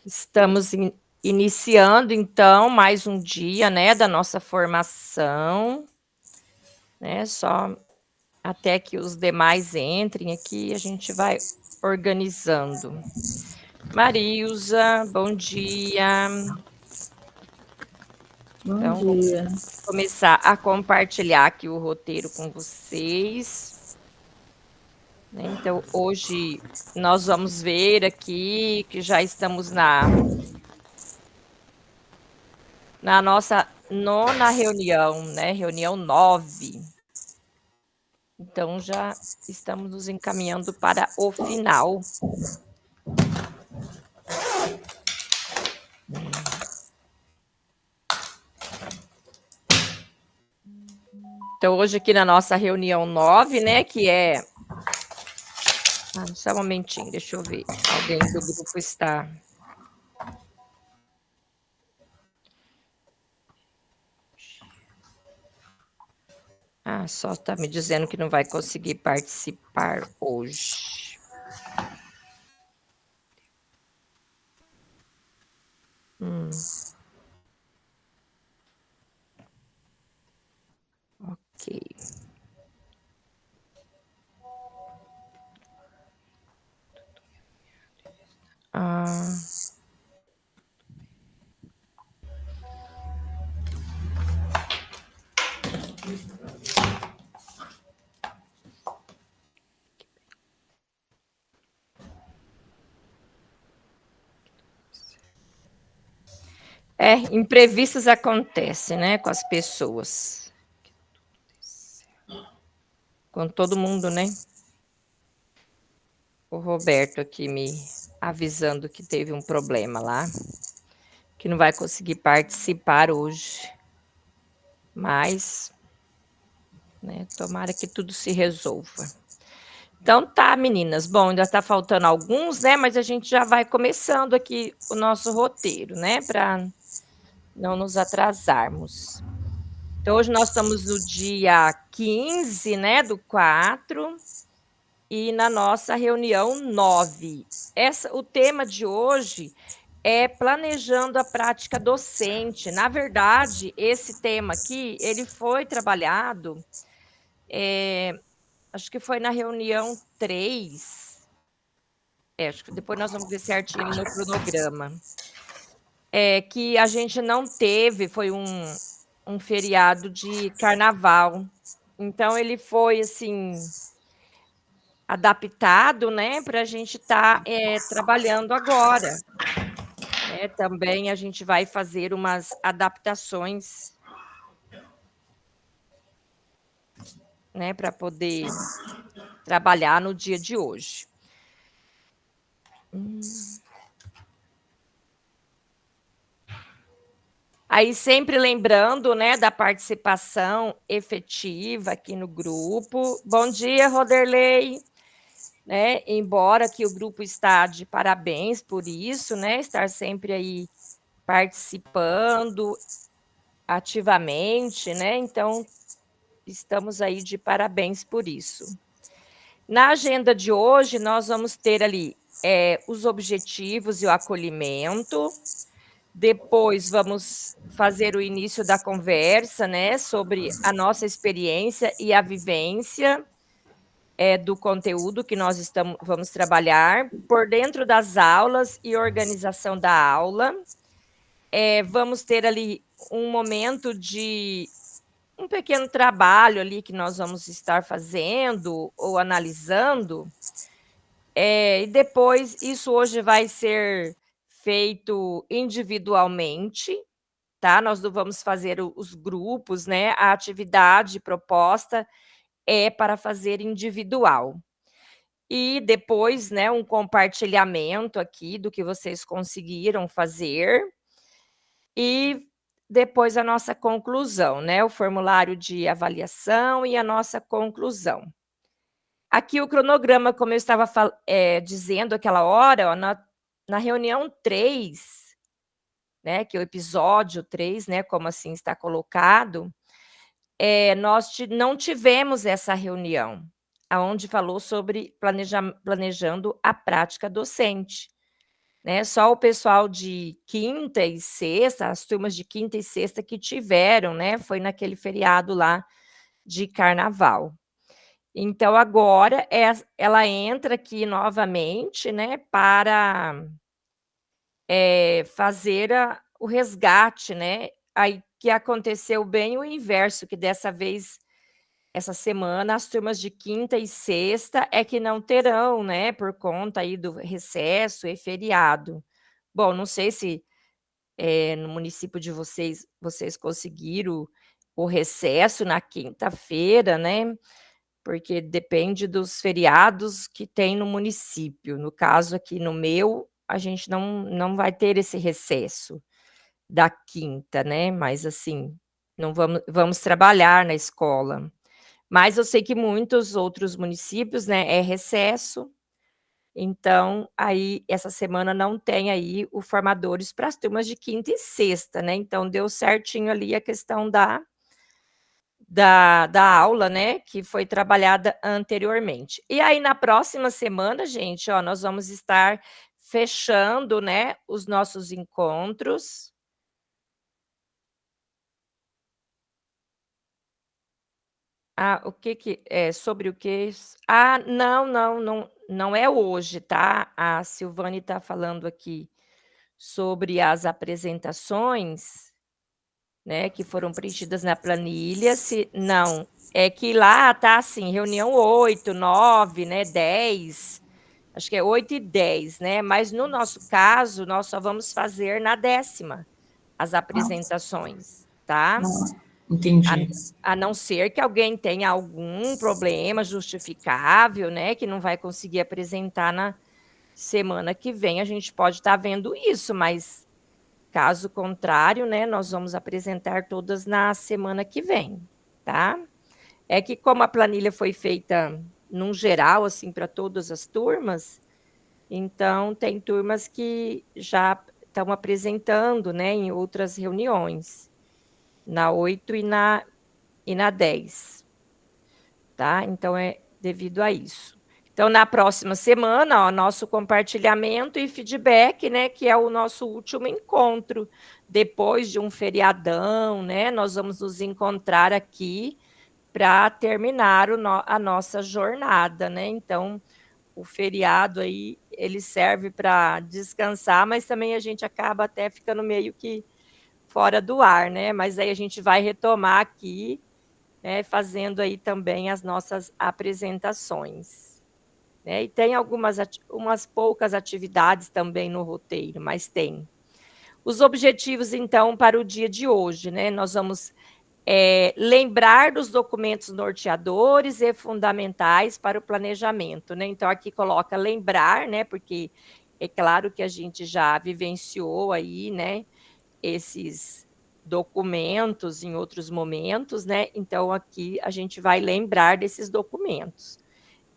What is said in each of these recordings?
Estamos iniciando, então, mais um dia, né, da nossa formação, né, só até que os demais entrem aqui, a gente vai organizando. Marilza, bom dia. Bom Então, vou dia. começar a compartilhar aqui o roteiro com vocês. Né, então, hoje nós vamos ver aqui que já estamos na nossa nona reunião, né, reunião 9. Então já estamos nos encaminhando para o final. Então hoje aqui na nossa reunião 9, né, que é só um momentinho, deixa eu ver, alguém do grupo está só está me dizendo que não vai conseguir participar hoje. Ok. Imprevistos acontecem, né, com as pessoas. Com todo mundo, né? O Roberto aqui me avisando que teve um problema lá, que não vai conseguir participar hoje. Mas, né, tomara que tudo se resolva. Então tá, meninas. Bom, ainda tá faltando alguns, né, mas a gente já vai começando aqui o nosso roteiro, né, para não nos atrasarmos. Então hoje nós estamos no dia 15, né, do 4, e na nossa reunião 9. O tema de hoje é planejando a prática docente. Na verdade, esse tema aqui, ele foi trabalhado, acho que foi na reunião 3. Acho que depois nós vamos ver certinho ali no cronograma. Que a gente não teve, foi um feriado de carnaval. Então ele foi, assim, adaptado, né, para a gente estar trabalhando agora. Também a gente vai fazer umas adaptações, né, para poder trabalhar no dia de hoje. Aí sempre lembrando, né, da participação efetiva aqui no grupo. Bom dia, Roderley. Né, embora que o grupo está de parabéns por isso, né, estar sempre aí participando ativamente, né, então estamos aí de parabéns por isso. Na agenda de hoje, nós vamos ter ali os objetivos e o acolhimento. Depois vamos fazer o início da conversa, né, sobre a nossa experiência e a vivência do conteúdo que nós vamos trabalhar, por dentro das aulas e organização da aula. Vamos ter ali um momento de um pequeno trabalho ali que nós vamos estar fazendo ou analisando. E depois, isso hoje vai ser feito individualmente, tá? Nós não vamos fazer os grupos, né? A atividade proposta é para fazer individual. E depois, né, um compartilhamento aqui do que vocês conseguiram fazer. E depois a nossa conclusão, né? O formulário de avaliação e a nossa conclusão. Aqui o cronograma, como eu estava dizendo aquela hora, ó, na reunião 3, né, que é o episódio 3, né, como assim está colocado, nós não tivemos essa reunião, aonde falou sobre planejando a prática docente. né, só o pessoal de quinta e sexta, as turmas de quinta e sexta que tiveram, né, foi naquele feriado lá de carnaval. Então agora ela entra aqui novamente, né, para fazer o resgate, né. Aí que aconteceu bem o inverso, que dessa vez, essa semana, as turmas de quinta e sexta é que não terão, né, por conta aí do recesso e feriado. Bom, não sei se, no município de vocês conseguiram o recesso na quinta-feira, né, porque depende dos feriados que tem no município. No caso aqui no meu, a gente não vai ter esse recesso da quinta, né, mas assim, não vamos trabalhar na escola. Mas eu sei que muitos outros municípios, né, é recesso, então aí essa semana não tem aí o formadores para as turmas de quinta e sexta, né, então deu certinho ali a questão da aula, né, que foi trabalhada anteriormente. E aí na próxima semana, gente, ó, nós vamos estar fechando, né, os nossos encontros. Ah, o que é sobre o que? Ah, não é hoje, tá? A Silvane está falando aqui sobre as apresentações, né, que foram preenchidas na planilha, se não, é que lá tá assim, reunião 8, 9, né, 10, acho que é 8 e 10, né, mas no nosso caso, nós só vamos fazer na 10ª as apresentações, tá? A Entendi. a não ser que alguém tenha algum problema justificável, né, que não vai conseguir apresentar na semana que vem, a gente pode estar vendo isso, mas caso contrário, né, nós vamos apresentar todas na semana que vem, tá? É que como a planilha foi feita num geral, assim, para todas as turmas, então tem turmas que já estão apresentando, né, em outras reuniões, na 8 e na 10, tá? Então é devido a isso. Então, na próxima semana, ó, nosso compartilhamento e feedback, né, que é o nosso último encontro, depois de um feriadão, né, nós vamos nos encontrar aqui para terminar a nossa jornada, né? Então, o feriado aí, ele serve para descansar, mas também a gente acaba até ficando meio que fora do ar, né? Mas aí a gente vai retomar aqui, né, fazendo aí também as nossas apresentações, né? E tem umas poucas atividades também no roteiro, mas tem. Os objetivos, então, para o dia de hoje, né? Nós vamos lembrar dos documentos norteadores e fundamentais para o planejamento, né? Então, aqui coloca lembrar, né? Porque é claro que a gente já vivenciou aí, né, esses documentos em outros momentos, né? Então, aqui a gente vai lembrar desses documentos.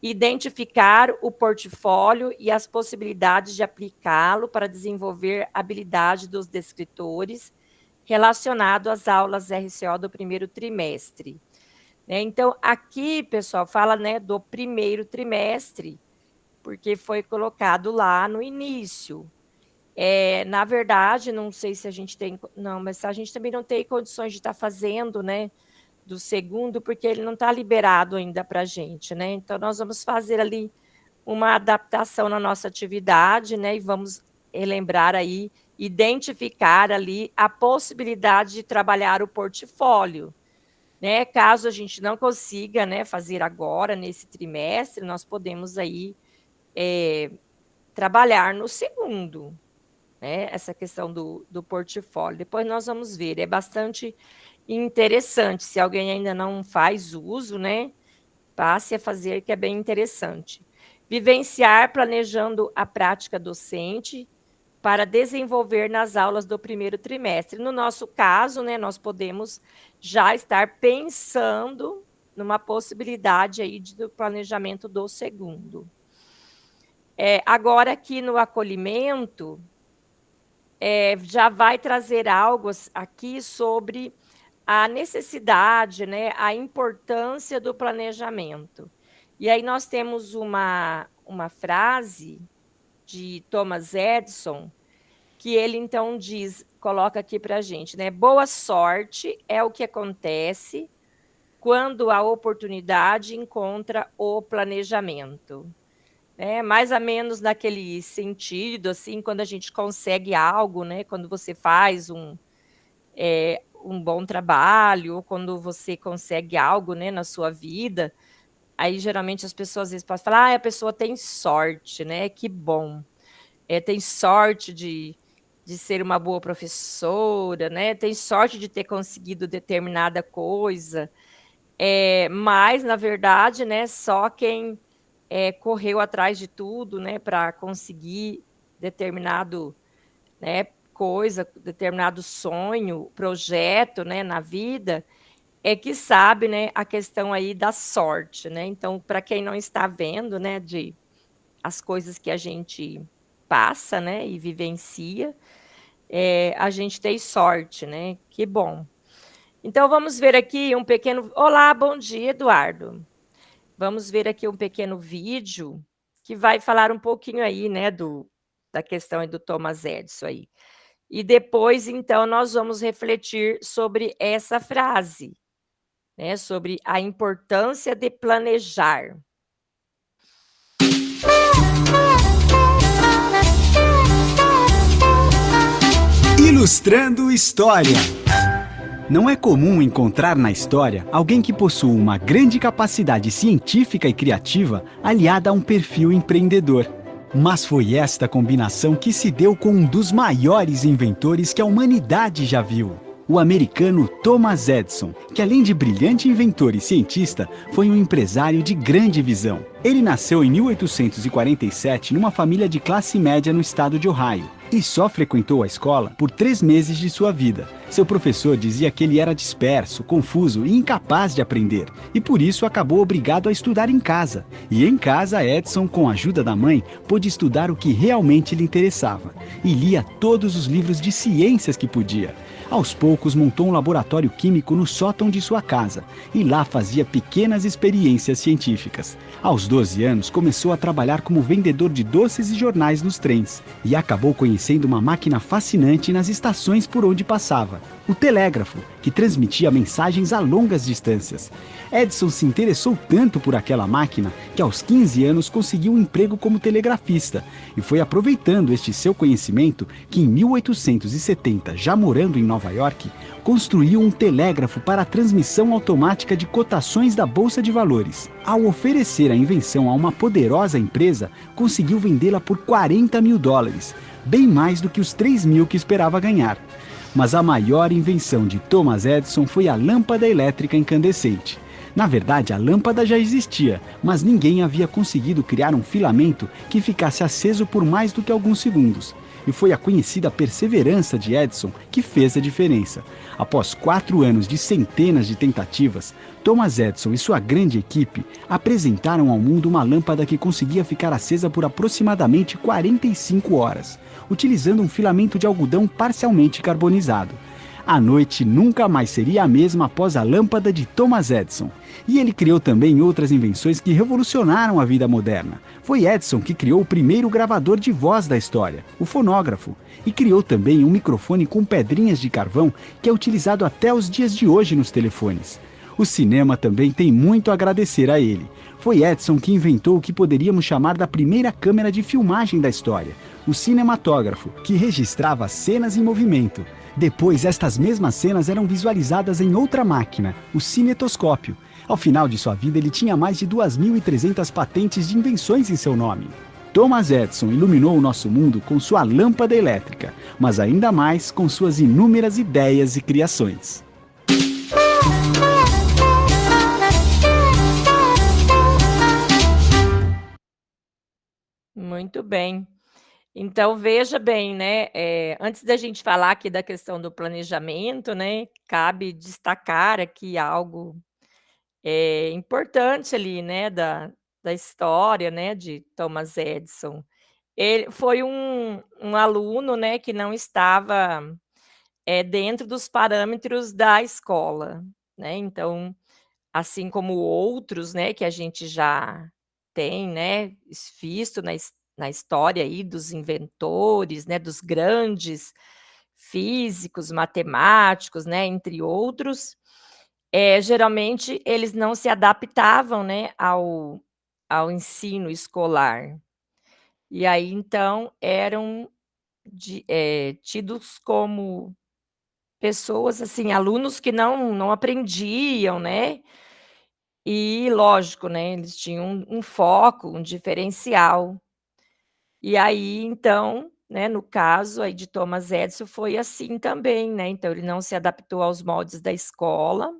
Identificar o portfólio e as possibilidades de aplicá-lo para desenvolver a habilidade dos descritores relacionado às aulas RCO do primeiro trimestre, né? Então, aqui, pessoal, fala, né, do primeiro trimestre, porque foi colocado lá no início. Na verdade, não sei se a gente tem, não, mas a gente também não tem condições de estar fazendo, né, do segundo, porque ele não está liberado ainda para a gente, né? Então, nós vamos fazer ali uma adaptação na nossa atividade, né? E vamos relembrar aí, identificar ali a possibilidade de trabalhar o portfólio, né? Caso a gente não consiga, né, fazer agora, nesse trimestre, nós podemos aí trabalhar no segundo, né? Essa questão do portfólio. Depois nós vamos ver, é bastante interessante. Se alguém ainda não faz uso, né? Passe a fazer, que é bem interessante. Vivenciar planejando a prática docente para desenvolver nas aulas do primeiro trimestre. No nosso caso, né, nós podemos já estar pensando numa possibilidade aí do planejamento do segundo. Agora, aqui no acolhimento, já vai trazer algo aqui sobre a necessidade, né, a importância do planejamento. E aí nós temos uma frase de Thomas Edison, que ele então coloca aqui para a gente, né? Boa sorte é o que acontece quando a oportunidade encontra o planejamento. Mais ou menos naquele sentido, assim, quando a gente consegue algo, né? Quando você faz um bom trabalho, ou quando você consegue algo, né, na sua vida, aí geralmente as pessoas às vezes podem falar, a pessoa tem sorte, né? Que bom. Tem sorte de ser uma boa professora, né? Tem sorte de ter conseguido determinada coisa. Mas, na verdade, né, só quem correu atrás de tudo, né, para conseguir determinado, né, coisa, determinado sonho, projeto, né, na vida, é que sabe, né, a questão aí da sorte, né? Então, para quem não está vendo, né, as coisas que a gente passa, né, e vivencia, a gente tem sorte, né? Que bom. Então, vamos ver aqui um pequeno. Olá, bom dia, Eduardo. Vamos ver aqui um pequeno vídeo que vai falar um pouquinho aí, né, da questão aí do Thomas Edison aí. E depois, então, nós vamos refletir sobre essa frase, né, sobre a importância de planejar. Ilustrando História. Não é comum encontrar na história alguém que possua uma grande capacidade científica e criativa aliada a um perfil empreendedor. Mas foi esta combinação que se deu com um dos maiores inventores que a humanidade já viu, o americano Thomas Edison, que além de brilhante inventor e cientista, foi um empresário de grande visão. Ele nasceu em 1847 numa família de classe média no estado de Ohio e só frequentou a escola por 3 meses de sua vida. Seu professor dizia que ele era disperso, confuso e incapaz de aprender, e por isso acabou obrigado a estudar em casa. E em casa, Edison, com a ajuda da mãe, pôde estudar o que realmente lhe interessava, e lia todos os livros de ciências que podia. Aos poucos, montou um laboratório químico no sótão de sua casa, e lá fazia pequenas experiências científicas. Aos 12 anos, começou a trabalhar como vendedor de doces e jornais nos trens, e acabou conhecendo uma máquina fascinante nas estações por onde passava, o telégrafo, que transmitia mensagens a longas distâncias. Edison se interessou tanto por aquela máquina que aos 15 anos conseguiu um emprego como telegrafista, e foi aproveitando este seu conhecimento que em 1870, já morando em Nova York, construiu um telégrafo para a transmissão automática de cotações da Bolsa de Valores. Ao oferecer a invenção a uma poderosa empresa, conseguiu vendê-la por $40 mil, bem mais do que os 3 mil que esperava ganhar. Mas a maior invenção de Thomas Edison foi a lâmpada elétrica incandescente. Na verdade, a lâmpada já existia, mas ninguém havia conseguido criar um filamento que ficasse aceso por mais do que alguns segundos. E foi a conhecida perseverança de Edison que fez a diferença. Após 4 anos de centenas de tentativas, Thomas Edison e sua grande equipe apresentaram ao mundo uma lâmpada que conseguia ficar acesa por aproximadamente 45 horas, utilizando um filamento de algodão parcialmente carbonizado. A noite nunca mais seria a mesma após a lâmpada de Thomas Edison. E ele criou também outras invenções que revolucionaram a vida moderna. Foi Edison que criou o primeiro gravador de voz da história, o fonógrafo, e criou também um microfone com pedrinhas de carvão que é utilizado até os dias de hoje nos telefones. O cinema também tem muito a agradecer a ele. Foi Edison que inventou o que poderíamos chamar da primeira câmera de filmagem da história, o cinematógrafo, que registrava cenas em movimento. Depois, estas mesmas cenas eram visualizadas em outra máquina, o cinetoscópio. Ao final de sua vida, ele tinha mais de 2.300 patentes de invenções em seu nome. Thomas Edison iluminou o nosso mundo com sua lâmpada elétrica, mas ainda mais com suas inúmeras ideias e criações. Muito bem. Então, veja bem, né, antes da gente falar aqui da questão do planejamento, né, cabe destacar aqui algo, importante ali, né, da história, né, de Thomas Edison. Ele foi um aluno, né, que não estava, dentro dos parâmetros da escola, né, então, assim como outros, né, que a gente já tem, né, visto na história aí dos inventores, né, dos grandes físicos, matemáticos, né, entre outros, geralmente eles não se adaptavam, né, ao ensino escolar. E aí, então, eram tidos como pessoas, assim, alunos que não aprendiam, né, e lógico, né, eles tinham um foco, um diferencial. E aí, então, né, no caso aí de Thomas Edison foi assim também, né, então ele não se adaptou aos moldes da escola,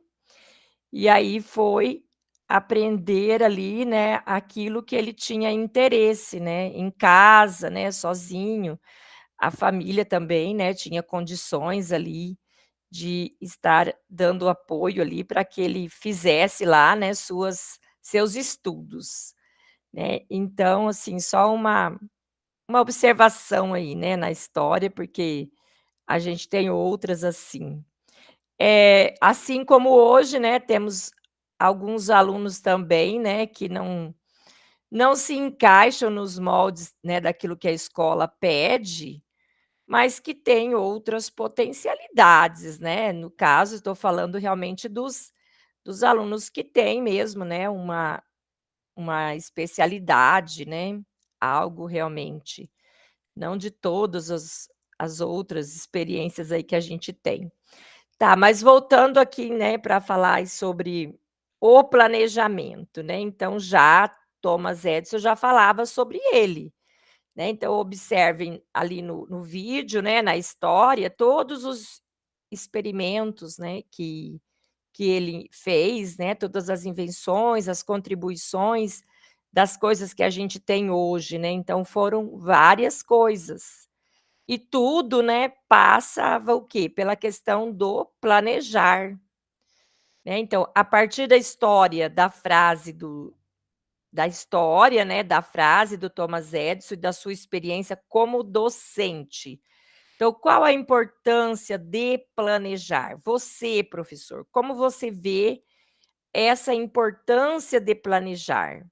e aí foi aprender ali, né, aquilo que ele tinha interesse, né, em casa, né, sozinho. A família também, né, tinha condições ali de estar dando apoio ali para que ele fizesse lá, né, seus estudos, né. Então, assim, só uma observação aí, né, na história, porque a gente tem outras assim. Assim como hoje, né, temos alguns alunos também, né, que não se encaixam nos moldes, né, daquilo que a escola pede, mas que têm outras potencialidades, né. No caso, estou falando realmente dos alunos que têm mesmo, né, uma especialidade, né, algo realmente, não de todas as outras experiências aí que a gente tem. Tá, mas voltando aqui, né, para falar aí sobre o planejamento, né, então já Thomas Edison já falava sobre ele, né, então observem ali no vídeo, né, na história, todos os experimentos, né, que ele fez, né, todas as invenções, as contribuições das coisas que a gente tem hoje, né, então foram várias coisas. E tudo, né, passava o quê? Pela questão do planejar, né, então, a partir da história da frase da história, né, da frase do Thomas Edison e da sua experiência como docente. Então, qual a importância de planejar? Você, professor, como você vê essa importância de planejar,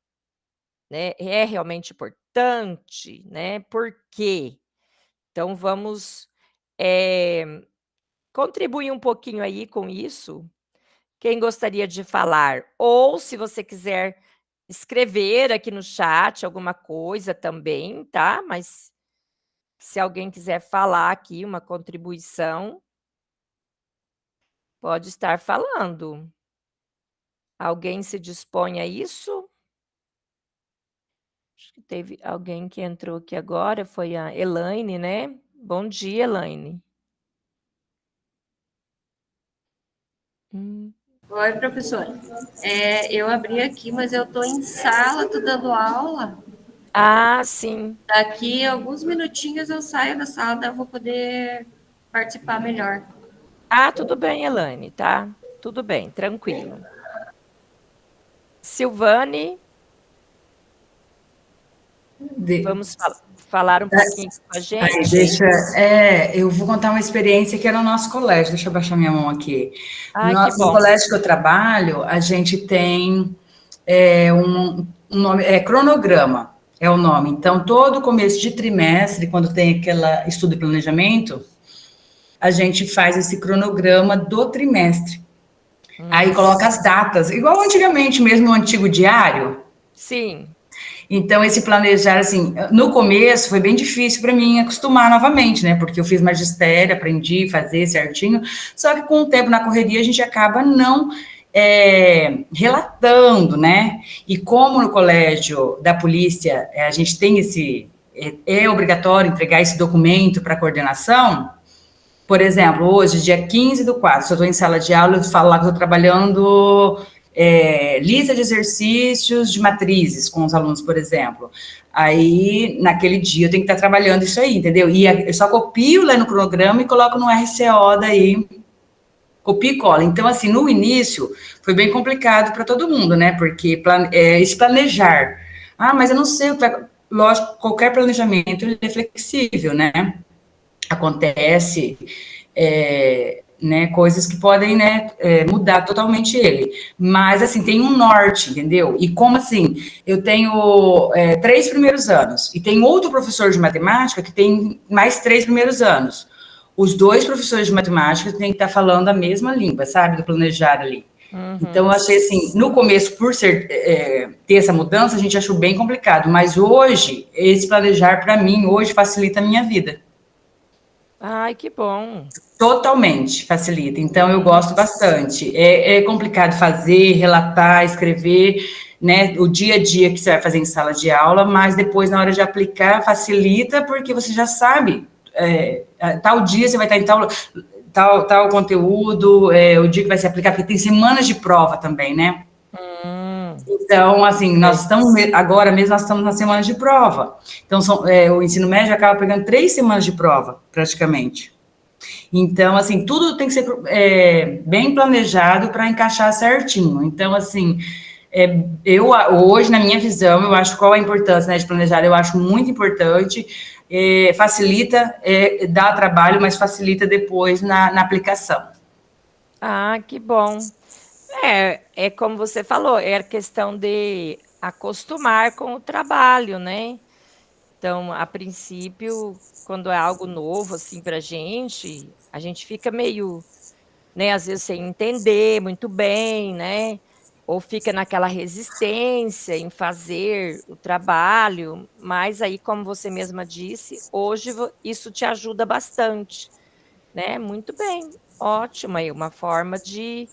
né? É realmente importante, né? Por quê? Então vamos, contribuir um pouquinho aí com isso. Quem gostaria de falar? Ou se você quiser escrever aqui no chat alguma coisa também, tá? Mas se alguém quiser falar aqui uma contribuição, pode estar falando. Alguém se dispõe a isso? Acho que teve alguém que entrou aqui agora, foi a Elaine, né. Bom dia, Elaine. Hum. Oi, professora. Eu abri aqui, mas eu estou em sala, estou dando aula. Ah, sim. Daqui a alguns minutinhos eu saio da sala, daí eu vou poder participar melhor. Ah, tudo bem, Elaine, tá. Tudo bem, tranquilo. Silvane, vamos falar um pouquinho com a Aí, gente? eu vou contar uma experiência que é no nosso colégio. Deixa eu baixar minha mão aqui. Ai, que No bom. colégio que eu trabalho, a gente tem um nome, cronograma, é o nome. Então, todo começo de trimestre, quando tem aquela estudo e planejamento, a gente faz esse cronograma do trimestre. Aí coloca as datas, igual antigamente mesmo, o antigo diário. Sim. Então, esse planejar, assim, no começo foi bem difícil para mim acostumar novamente, né? Porque eu fiz magistério, aprendi a fazer certinho, só que com o tempo na correria a gente acaba não relatando, né? E como no colégio da polícia a gente tem é obrigatório entregar esse documento para a coordenação. Por exemplo, hoje, dia 15/4, se eu estou em sala de aula, eu falo lá que eu estou trabalhando lista de exercícios de matrizes com os alunos, por exemplo. Aí, naquele dia, eu tenho que estar trabalhando isso aí, entendeu? E eu só copio lá no cronograma e coloco no RCO daí, copia e cola. Então, assim, no início, foi bem complicado para todo mundo, né? Porque esse planejar. Ah, mas eu não sei o que vai... Lógico, qualquer planejamento ele é flexível, né? Acontece né, coisas que podem, né, mudar totalmente ele. Mas, assim, tem um norte, entendeu? E como, assim, eu tenho 3 primeiros anos e tem outro professor de matemática que tem mais 3 primeiros anos. Os 2 professores de matemática têm que estar falando a mesma língua, sabe, do planejar ali. Então, eu achei assim, no começo, por ter essa mudança, a gente achou bem complicado, mas hoje, esse planejar, para mim, hoje facilita a minha vida. Ai, que bom. Totalmente facilita. Então, eu gosto bastante. É complicado fazer, relatar, escrever, né? O dia a dia que você vai fazer em sala de aula, mas depois, na hora de aplicar, facilita, porque você já sabe. Tal dia você vai estar em tal conteúdo, o dia que vai se aplicar, porque tem semanas de prova também, né? Então, assim, nós estamos, agora mesmo, nós estamos nas semanas de prova. Então, o ensino médio acaba pegando 3 semanas de prova, praticamente. Então, assim, tudo tem que ser bem planejado para encaixar certinho. Então, assim, eu hoje, na minha visão, eu acho qual a importância, né, de planejar, eu acho muito importante, facilita, dá trabalho, mas facilita depois na aplicação. Ah, que bom. É como você falou, é a questão de acostumar com o trabalho, né? Então, a princípio, quando é algo novo, assim, pra gente, a gente fica meio, né, às vezes sem entender muito bem, né? Ou fica naquela resistência em fazer o trabalho, mas aí, como você mesma disse, hoje isso te ajuda bastante, né? Muito bem, ótimo, aí uma forma de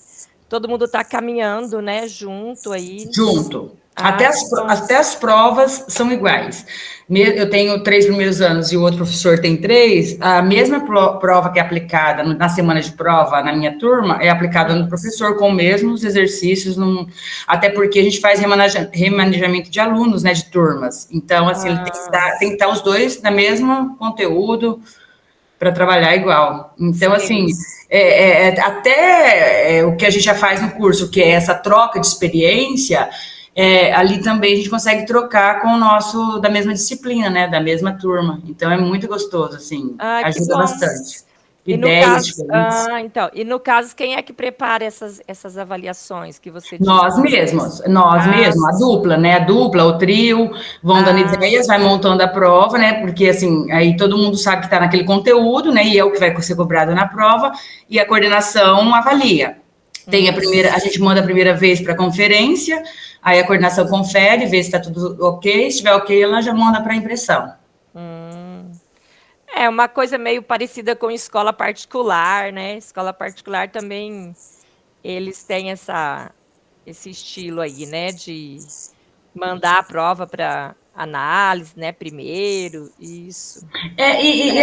todo mundo estar caminhando, né, junto aí. Junto. Ah, que bom. Até as provas são iguais. Eu tenho 3 primeiros anos e o outro professor tem 3. A mesma prova que é aplicada na semana de prova na minha turma é aplicada no professor com os mesmos exercícios. Até porque a gente faz remanejamento de alunos, né, de turmas. Então, assim, ele tem que estar os dois no mesmo conteúdo para trabalhar igual. Então, assim, até o que a gente já faz no curso, que é essa troca de experiência, ali também a gente consegue trocar com o nosso, da mesma disciplina, né, da mesma turma. Então, é muito gostoso, assim, Ah, que ajuda bom. bastante. E no Ideias caso, diferentes. então, e no caso, quem é que prepara essas avaliações que você disse? Nós Ah, mesmos, a dupla, né? A dupla, o trio, vão dando ideias, vai montando a prova, né? Porque assim, aí todo mundo sabe que está naquele conteúdo, né? E é o que vai ser cobrado na prova, e a coordenação avalia. Tem a gente manda a primeira vez para a conferência, aí a coordenação confere, vê se está tudo ok, se estiver ok, ela já manda para a impressão. é uma coisa meio parecida com escola particular, né? Escola particular também, eles têm esse estilo aí, né? De mandar a prova para análise, né? Primeiro, isso.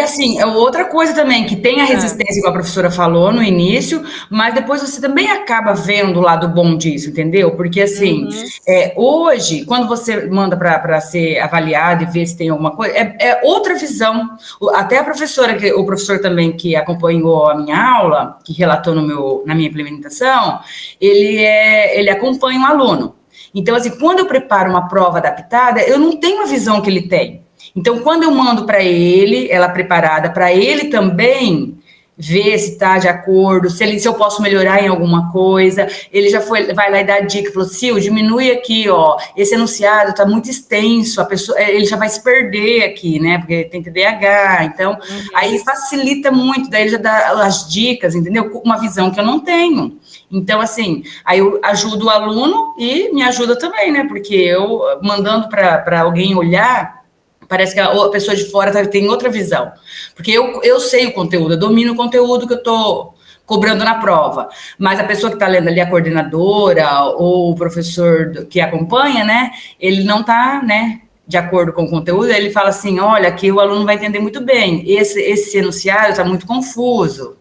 Assim, é outra coisa também, que tem a Ah, resistência que a professora falou no início, mas depois você também acaba vendo o lado bom disso, entendeu? Porque, assim, uhum, hoje, quando você manda para ser avaliado e ver se tem alguma coisa, é outra visão. Até a professora, o professor também que acompanhou a minha aula, que relatou na minha implementação, ele acompanha o aluno. Então, assim, quando eu preparo uma prova adaptada, eu não tenho a visão que ele tem. Então, quando eu mando para ele, ela preparada, para ele também ver se está de acordo, se eu posso melhorar em alguma coisa, ele já vai lá e dá a dica, falou, Sil, diminui aqui, ó, esse enunciado está muito extenso, a pessoa, ele já vai se perder aqui, né, porque tem TDAH, então, aí facilita muito, daí ele já dá as dicas, entendeu? Uma visão que eu não tenho. Então, assim, aí eu ajudo o aluno e me ajuda também, né, porque eu, mandando para alguém olhar, parece que a pessoa de fora tem outra visão. Porque eu sei o conteúdo, eu domino o conteúdo que eu estou cobrando na prova. Mas a pessoa que está lendo ali, a coordenadora ou o professor que acompanha, né, ele não está, né, de acordo com o conteúdo, ele fala assim, olha, aqui o aluno vai entender muito bem, esse enunciado está muito confuso.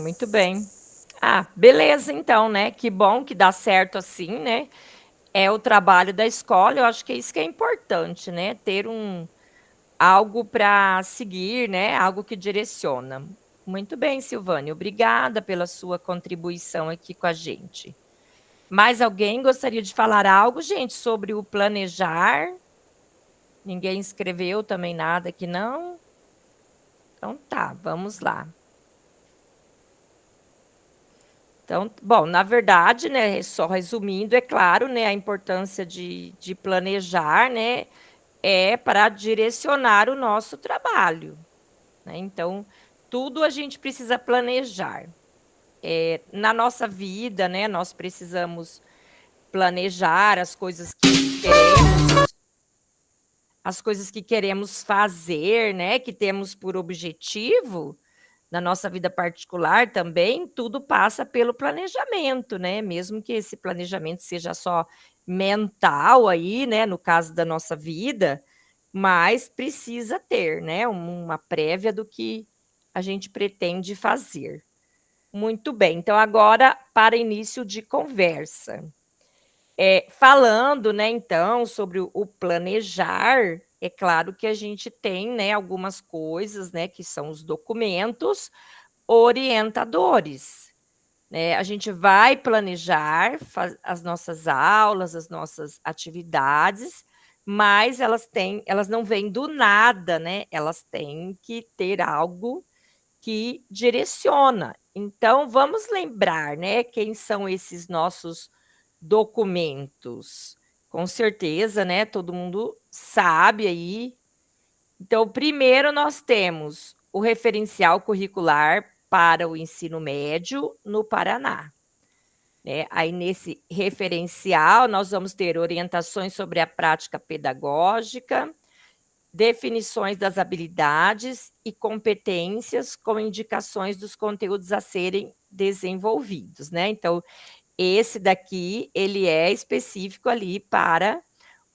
muito bem. Ah, beleza, então, né? Que bom que dá certo assim, né? É o trabalho da escola, eu acho que é isso que é importante, né? Ter algo para seguir, né? Algo que direciona. Muito bem, Silvânia, obrigada pela sua contribuição aqui com a gente. Mais alguém gostaria de falar algo, gente, sobre o planejar? Ninguém escreveu também nada aqui, não? Então tá, vamos lá. Então, bom, na verdade, né, só resumindo, é claro, né, a importância de planejar, né, é para direcionar o nosso trabalho, né? Então, tudo a gente precisa planejar. Na nossa vida, né, nós precisamos planejar as coisas que queremos fazer, né, que temos por objetivo, na nossa vida particular também, tudo passa pelo planejamento, né, mesmo que esse planejamento seja só mental aí, né, no caso da nossa vida, mas precisa ter, né, uma prévia do que a gente pretende fazer. Muito bem, então agora para início de conversa. Falando, né, então, sobre o planejar, é claro que a gente tem, né, algumas coisas, né, que são os documentos orientadores, né? A gente vai planejar as nossas aulas, as nossas atividades, mas elas não vêm do nada, né? Elas têm que ter algo que direciona. Então, vamos lembrar, né, quem são esses nossos documentos. Com certeza, né, todo mundo sabe aí. Então, primeiro nós temos o referencial curricular para o ensino médio no Paraná. Né? Aí, nesse referencial, nós vamos ter orientações sobre a prática pedagógica, definições das habilidades e competências com indicações dos conteúdos a serem desenvolvidos, né? Então, esse daqui, ele é específico ali para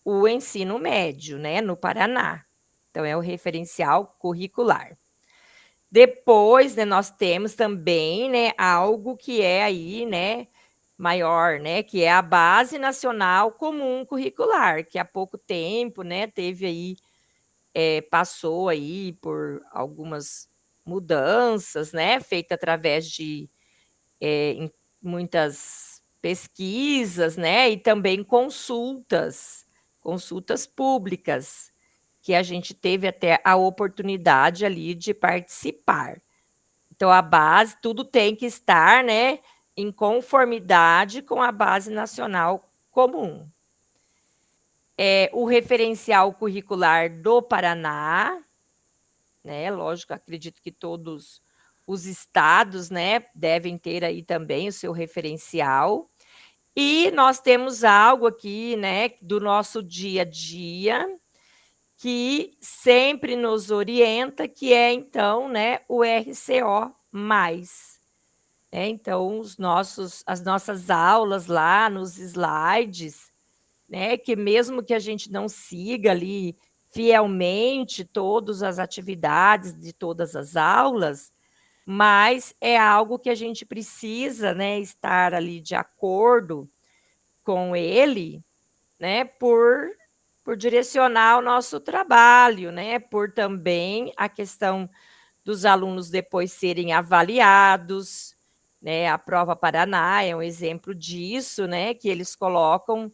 o ensino médio, né, no Paraná. Então, é o referencial curricular. Depois, né, nós temos também, né, algo que é aí, né, maior, né, que é a Base Nacional Comum Curricular, que há pouco tempo, né, teve aí passou aí por algumas mudanças, né, feita através de muitas pesquisas, né, e também consultas públicas, que a gente teve até a oportunidade ali de participar. Então, a base, tudo tem que estar, né, em conformidade com a Base Nacional Comum. O referencial curricular do Paraná, né? Lógico, acredito que todos os estados, né, devem ter aí também o seu referencial. E nós temos algo aqui, né, do nosso dia a dia, que sempre nos orienta, que é, então, né, o RCO+. Então, as nossas aulas lá nos slides, né, que mesmo que a gente não siga ali fielmente todas as atividades de todas as aulas, mas é algo que a gente precisa, né, estar ali de acordo com ele, né, por direcionar o nosso trabalho, né, por também a questão dos alunos depois serem avaliados, né, a Prova Paraná é um exemplo disso, né, que eles colocam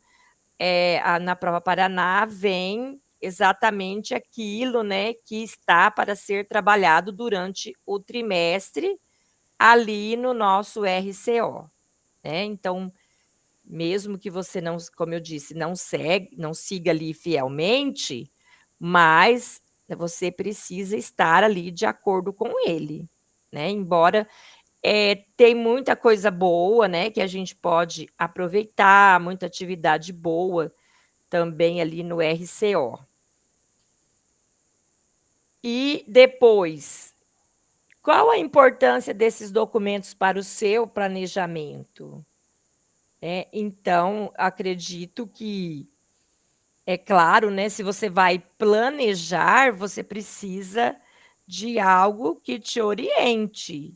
na Prova Paraná vem exatamente aquilo, né, que está para ser trabalhado durante o trimestre ali no nosso RCO, né? Então, mesmo que você não, como eu disse, não siga ali fielmente, mas você precisa estar ali de acordo com ele, né? Embora tem muita coisa boa, né, que a gente pode aproveitar, muita atividade boa também ali no RCO. E depois, qual a importância desses documentos para o seu planejamento? Então, acredito que, é claro, né, se você vai planejar, você precisa de algo que te oriente.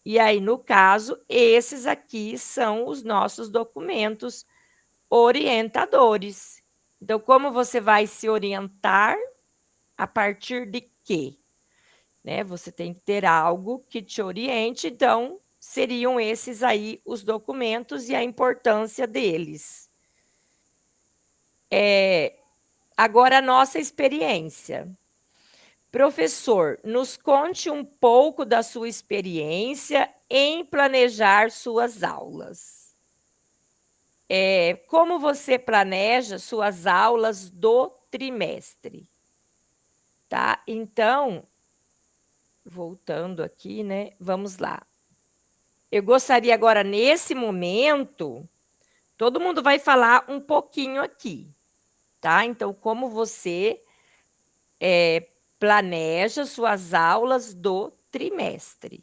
E aí, no caso, esses aqui são os nossos documentos orientadores. Então, como você vai se orientar? A partir de quê? Né? Você tem que ter algo que te oriente, então seriam esses aí os documentos e a importância deles. Agora, a nossa experiência. Professor, nos conte um pouco da sua experiência em planejar suas aulas. Como você planeja suas aulas do trimestre? Tá? Então, voltando aqui, né? Vamos lá. Eu gostaria agora, nesse momento, todo mundo vai falar um pouquinho aqui, tá? Então, como você planeja suas aulas do trimestre,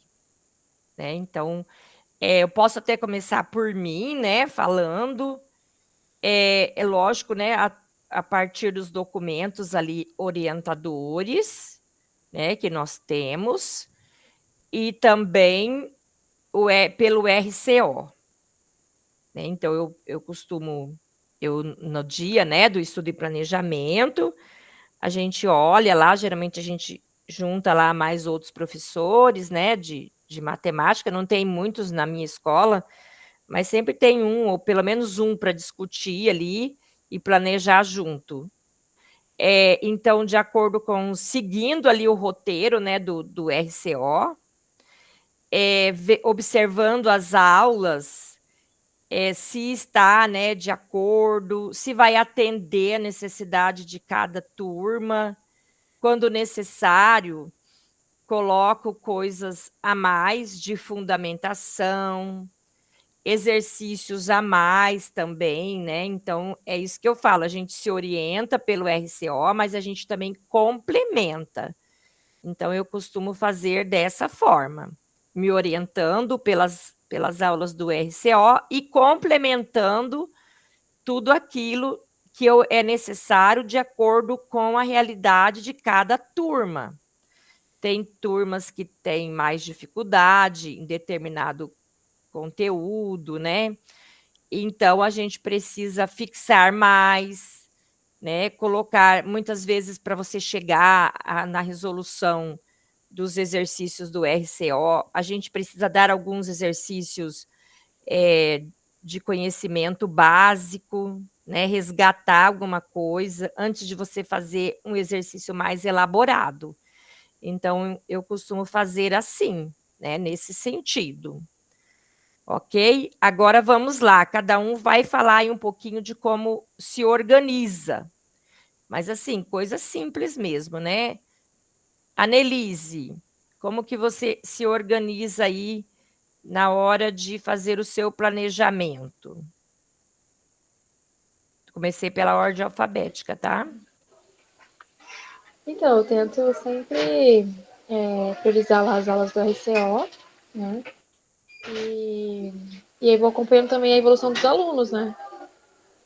né? Então, eu posso até começar por mim, né? Falando, é lógico, né? A partir dos documentos ali orientadores, né? Que nós temos, e também pelo RCO. Né? Então, eu costumo, no dia, né, do estudo e planejamento, a gente olha lá, geralmente a gente junta lá mais outros professores, né, de matemática, não tem muitos na minha escola, mas sempre tem um, ou pelo menos um, para discutir ali e planejar junto. Então, de acordo com, seguindo ali o roteiro, né, do RCO, observando as aulas, se está, né, de acordo, se vai atender a necessidade de cada turma. Quando necessário, coloco coisas a mais de fundamentação, exercícios a mais também, né? Então, é isso que eu falo, a gente se orienta pelo RCO, mas a gente também complementa. Então, eu costumo fazer dessa forma, me orientando pelas aulas do RCO e complementando tudo aquilo que é necessário de acordo com a realidade de cada turma. Tem turmas que têm mais dificuldade em determinado conteúdo, né? Então, a gente precisa fixar mais, né? Colocar, muitas vezes, para você chegar na resolução dos exercícios do RCO, a gente precisa dar alguns exercícios de conhecimento básico, né? Resgatar alguma coisa antes de você fazer um exercício mais elaborado. Então, eu costumo fazer assim, né? Nesse sentido. Ok? Agora vamos lá, cada um vai falar aí um pouquinho de como se organiza. Mas assim, coisa simples mesmo, né? Anelise, como que você se organiza aí na hora de fazer o seu planejamento? Comecei pela ordem alfabética, tá? Então, eu tento sempre priorizar lá as aulas do RCO, né? E aí vou acompanhando também a evolução dos alunos, né?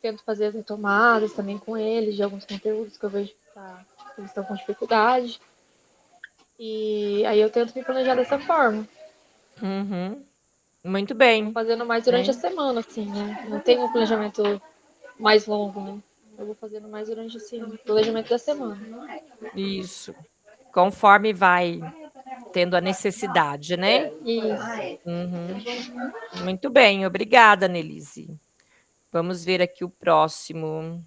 Tento fazer as retomadas também com eles, de alguns conteúdos que eu vejo que eles estão com dificuldade. E aí eu tento me planejar dessa forma. Uhum. Muito bem. Vou fazendo mais durante a semana, assim, né? Não tenho um planejamento mais longo, né? Eu vou fazendo mais durante, assim, o planejamento da semana. Isso. Conforme vai tendo a necessidade, né? Isso. Uhum. Muito bem, obrigada, Nelise. Vamos ver aqui o próximo.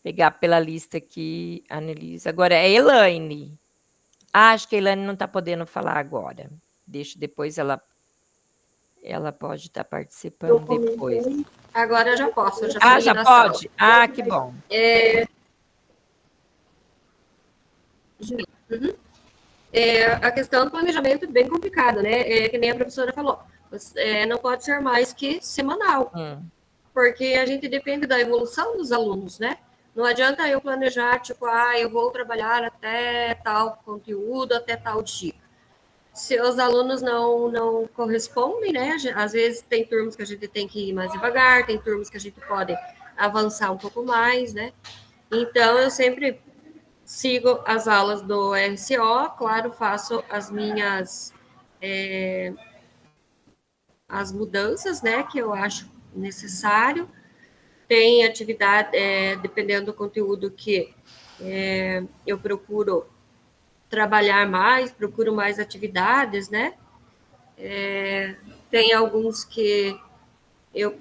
Pegar pela lista aqui, a Nelise. Agora é a Elaine. Acho que a Elaine não está podendo falar agora. Deixa depois ela pode estar participando depois. Agora eu já posso, eu já saí já da pode? sala. Que bom. A questão do planejamento é bem complicada, né? Que nem a professora falou. Não pode ser mais que semanal, porque a gente depende da evolução dos alunos, né? Não adianta eu planejar, tipo, eu vou trabalhar até tal conteúdo, até tal dia. Se os alunos não correspondem, né? Às vezes tem turmas que a gente tem que ir mais devagar, tem turmas que a gente pode avançar um pouco mais, né? Então, eu sempre sigo as aulas do RCO, claro, faço as minhas as mudanças, né, que eu acho necessário. Tem atividade, dependendo do conteúdo que eu procuro trabalhar mais, procuro mais atividades, né? Tem alguns que eu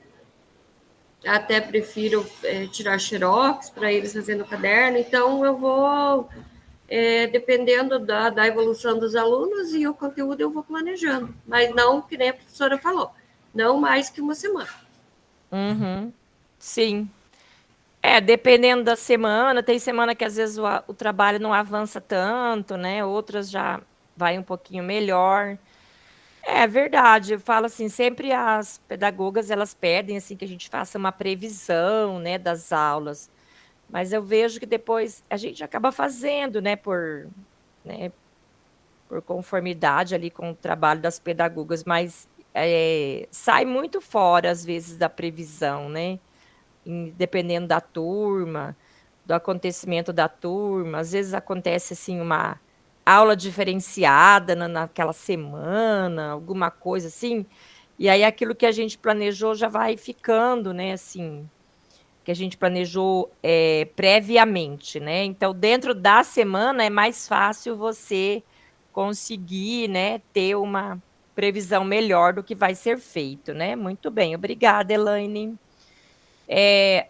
até prefiro tirar xerox para eles fazendo no caderno, então eu vou dependendo da evolução dos alunos e o conteúdo eu vou planejando, mas não, que nem a professora falou, não mais que uma semana. Uhum. Sim. Dependendo da semana, tem semana que às vezes o trabalho não avança tanto, né? Outras já vai um pouquinho melhor. É verdade, eu falo assim, sempre as pedagogas elas pedem assim que a gente faça uma previsão, né, das aulas, mas eu vejo que depois a gente acaba fazendo, né, por conformidade ali com o trabalho das pedagogas, mas sai muito fora às vezes da previsão, né? Dependendo da turma, do acontecimento da turma, às vezes acontece assim uma aula diferenciada naquela semana, alguma coisa assim, e aí aquilo que a gente planejou já vai ficando, né, assim, que a gente planejou previamente, né? Então, dentro da semana é mais fácil você conseguir, né, ter uma previsão melhor do que vai ser feito, né? Muito bem, obrigada, Elaine.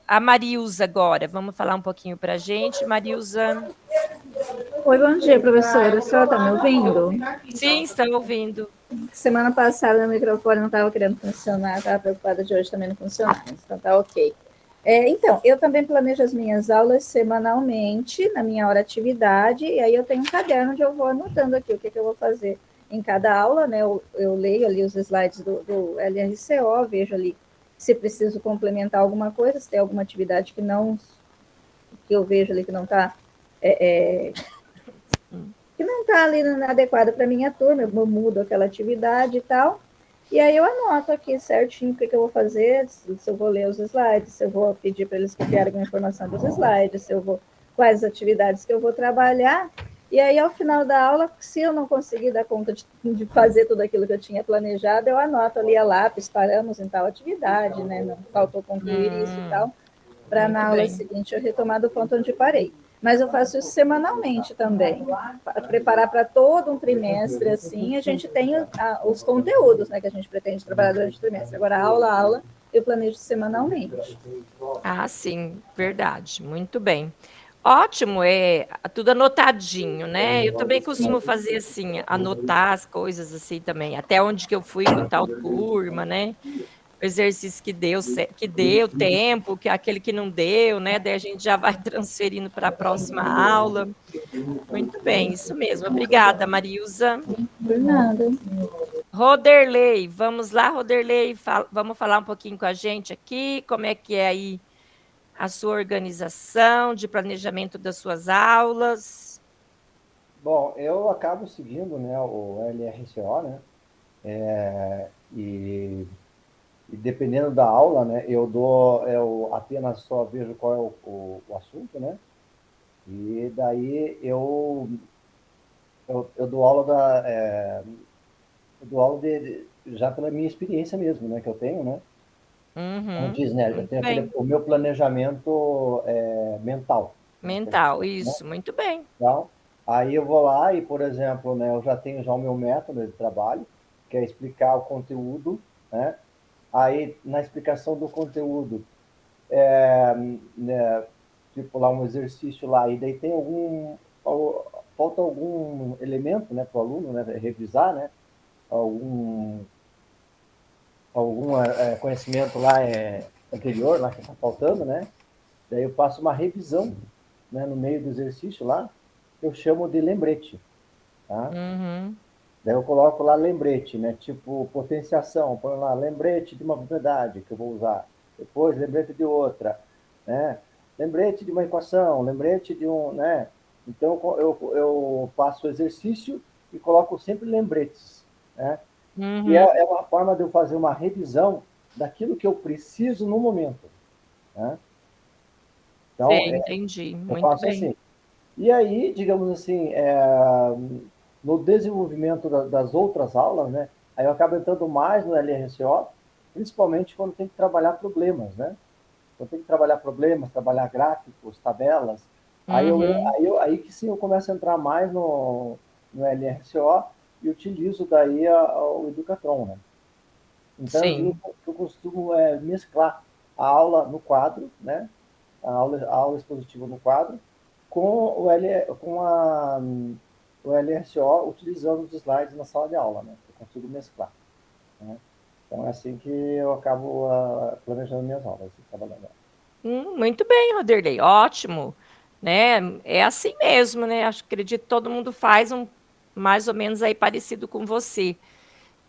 A Marilza agora, vamos falar um pouquinho para a gente. Marilza. Oi, bom dia, professora. A senhora está me ouvindo? Sim, estão ouvindo. Semana passada meu microfone não estava querendo funcionar, estava preocupada de hoje também não funcionar, então tá ok. Então, eu também planejo as minhas aulas semanalmente, na minha hora atividade, e aí eu tenho um caderno onde eu vou anotando aqui o que eu vou fazer em cada aula, né? Eu leio ali os slides do LRCO, vejo ali se preciso complementar alguma coisa, se tem alguma atividade que eu vejo ali que não está ali adequada para a minha turma, eu mudo aquela atividade e tal, e aí eu anoto aqui certinho o que eu vou fazer, se eu vou ler os slides, se eu vou pedir para eles copiarem alguma informação dos slides, quais atividades que eu vou trabalhar, e aí ao final da aula, se eu não conseguir dar conta de fazer tudo aquilo que eu tinha planejado, eu anoto ali a lápis, paramos em tal atividade, né, não faltou concluir isso e tal, para na aula seguinte eu retomar do ponto onde parei. Mas eu faço isso semanalmente também, para preparar para todo um trimestre, assim, a gente tem os conteúdos, né, que a gente pretende trabalhar durante o trimestre. Agora, aula, eu planejo semanalmente. Ah, sim, verdade, muito bem. Ótimo, tudo anotadinho, né? Eu também costumo fazer assim, anotar as coisas assim também, até onde que eu fui com tal turma, né? O exercício que deu tempo, que aquele que não deu, né? Daí a gente já vai transferindo para a próxima aula. Muito bem, isso mesmo. Obrigada, Marilza. Por nada. Roderley, vamos lá, Roderley, vamos falar um pouquinho com a gente aqui, como é que é aí a sua organização de planejamento das suas aulas? Bom, eu acabo seguindo, né, o LRCO, né, e dependendo da aula, né, eu apenas só vejo qual é o assunto, né, e daí eu dou aula já pela minha experiência mesmo, né, que eu tenho, né, como diz, né, eu tenho o meu planejamento mental. Mental, isso, né? Muito bem. Então, aí eu vou lá e, por exemplo, né, eu já tenho o meu método de trabalho, que é explicar o conteúdo, né? Aí, na explicação do conteúdo, né, tipo lá um exercício lá, e daí tem falta algum elemento, né, para o aluno, né, revisar, né, algum conhecimento lá anterior, lá que está faltando, né? Daí eu faço uma revisão, né, no meio do exercício lá, eu chamo de lembrete, tá? Daí eu coloco lá lembrete, né? Tipo potenciação, põe lá lembrete de uma propriedade que eu vou usar, depois lembrete de outra, né? Lembrete de uma equação, lembrete de né? Então eu faço o exercício e coloco sempre lembretes, né? E é uma forma de eu fazer uma revisão daquilo que eu preciso no momento, né? Então, entendi. Eu faço assim. E aí, digamos assim, no desenvolvimento das outras aulas, né, aí eu acabo entrando mais no LRCO, principalmente quando tem que trabalhar problemas, né? Quando tem que trabalhar problemas, trabalhar gráficos, tabelas, aí que sim eu começo a entrar mais no LRCO e utilizo daí o Educatron, né? Então eu costumo mesclar a aula no quadro, né? A aula expositiva no quadro, com o LRCO utilizando os slides na sala de aula, né? Eu consigo mesclar, né? Então é assim que eu acabo planejando minhas aulas, trabalhando. Muito bem, Roderley, ótimo, né? É assim mesmo, né? Acredito que todo mundo faz mais ou menos aí parecido com você,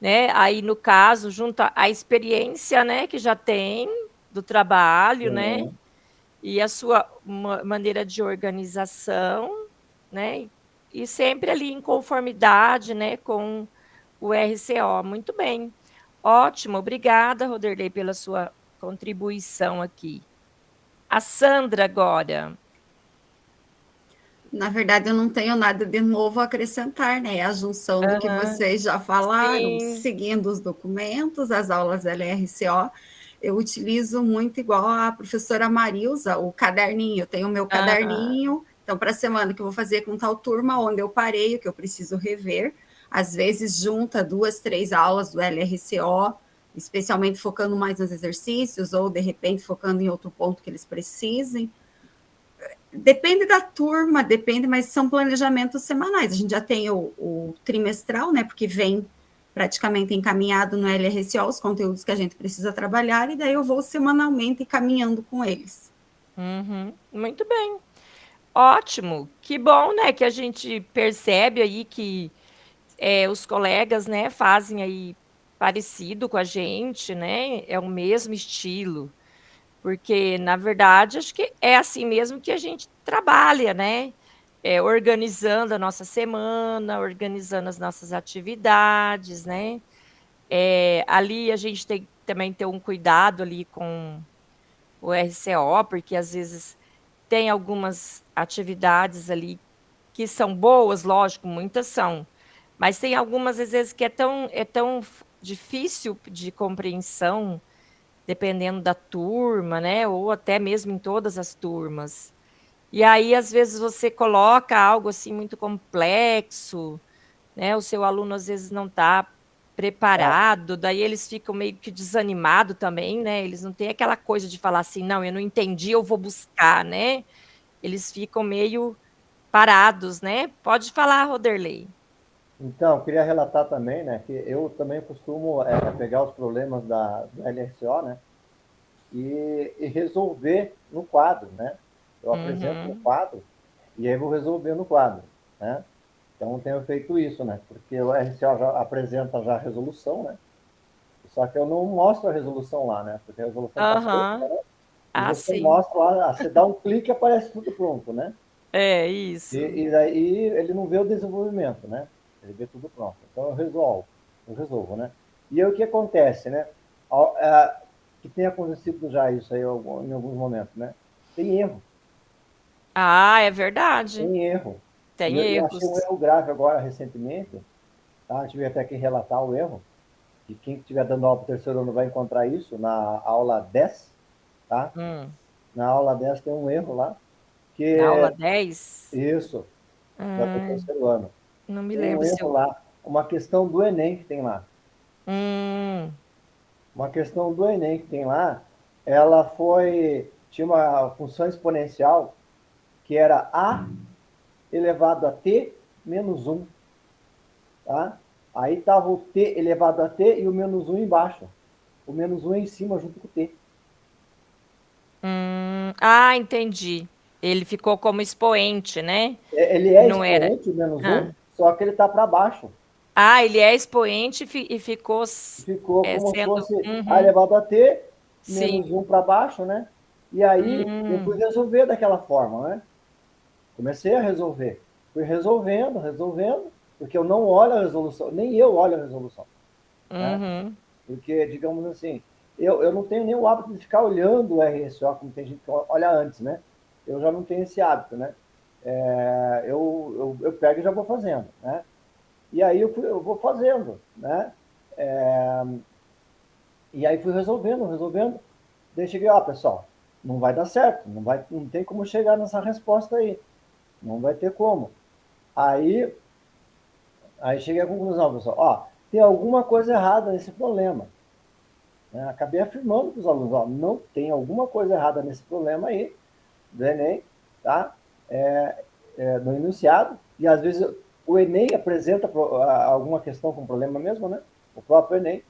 né? Aí no caso, junto à experiência, né, que já tem do trabalho, né? E a sua maneira de organização, né? E sempre ali em conformidade, né, com o RCO. Muito bem. Ótimo, obrigada, Roderley, pela sua contribuição aqui. A Sandra agora. Na verdade, eu não tenho nada de novo a acrescentar, né? A junção do que vocês já falaram, seguindo os documentos, as aulas LRCO, eu utilizo muito igual a professora Marilza, o caderninho. Eu tenho o meu caderninho, então, para a semana que eu vou fazer com tal turma, onde eu parei, o que eu preciso rever, às vezes junta 2, 3 aulas do LRCO, especialmente focando mais nos exercícios, ou de repente focando em outro ponto que eles precisem. Depende da turma, depende, mas são planejamentos semanais. A gente já tem o trimestral, né? Porque vem praticamente encaminhado no LRCO os conteúdos que a gente precisa trabalhar, e daí eu vou semanalmente caminhando com eles. Muito bem. Ótimo. Que bom, né? Que a gente percebe aí que os colegas, né, fazem aí parecido com a gente, né? É o mesmo estilo. Porque, na verdade, acho que é assim mesmo que a gente trabalha, né? Organizando a nossa semana, organizando as nossas atividades, né? Ali a gente tem também ter um cuidado ali com o RCO, porque às vezes tem algumas atividades ali que são boas, lógico, muitas são, mas tem algumas às vezes que é tão difícil de compreensão, dependendo da turma, né, ou até mesmo em todas as turmas. E aí, às vezes, você coloca algo assim muito complexo, né? O seu aluno às vezes não está preparado, daí eles ficam meio que desanimados também, né? Eles não têm aquela coisa de falar assim, não, eu não entendi, eu vou buscar, né? Eles ficam meio parados, né? Pode falar, Roderley. Então, eu queria relatar também, né, que eu também costumo pegar os problemas do LRCO, né, e resolver no quadro, né? Eu apresento no quadro e aí vou resolver no quadro, né? Então, tenho feito isso, né? Porque o RCO já apresenta já a resolução, né? Só que eu não mostro a resolução lá, né? Porque a resolução está pronta, né? E você mostra lá, você dá um clique e aparece tudo pronto, né? É, isso. E daí ele não vê o desenvolvimento, né? Ele vê tudo pronto. Então eu resolvo, né? E aí o que acontece, né? Que tem acontecido já isso aí em alguns momentos, né? Tem erro. Ah, é verdade. Tem erro. Tem eu erros. achei um erro grave agora, recentemente, tá? Tive até que relatar o erro, e quem estiver dando aula para o terceiro ano vai encontrar isso na aula 10, tá? Na aula 10 tem um erro lá. Na aula 10? Isso, do terceiro ano. Não me tem lembro. Um erro lá, uma questão do Enem que tem lá. Uma questão do Enem que tem lá, tinha uma função exponencial que era A elevado a T menos 1. Tá? Aí estava o T elevado a T e o menos 1 embaixo. O menos 1 é em cima junto com o T. Entendi. Ele ficou como expoente, né? Ele é Não expoente, o menos 1, só que ele está para baixo. Ele é expoente e ficou... Ficou como se fosse A elevado a T, menos 1 para baixo, né? E aí eu fui resolver daquela forma, né? Comecei a resolver. Fui resolvendo, porque eu não olho a resolução, nem eu olho a resolução. Né? Porque, digamos assim, eu não tenho nem o hábito de ficar olhando o RSO, como tem gente que olha antes, né? Eu já não tenho esse hábito, né? Eu pego e já vou fazendo, né? E aí eu vou fazendo, né? E aí fui resolvendo. Daí cheguei, pessoal, não vai dar certo, não tem como chegar nessa resposta aí. Não vai ter como. Aí cheguei à conclusão, pessoal, tem alguma coisa errada nesse problema. Acabei afirmando para os alunos, não tem alguma coisa errada nesse problema aí, do Enem, tá? no enunciado, e às vezes o Enem apresenta alguma questão com problema mesmo, né? O próprio Enem.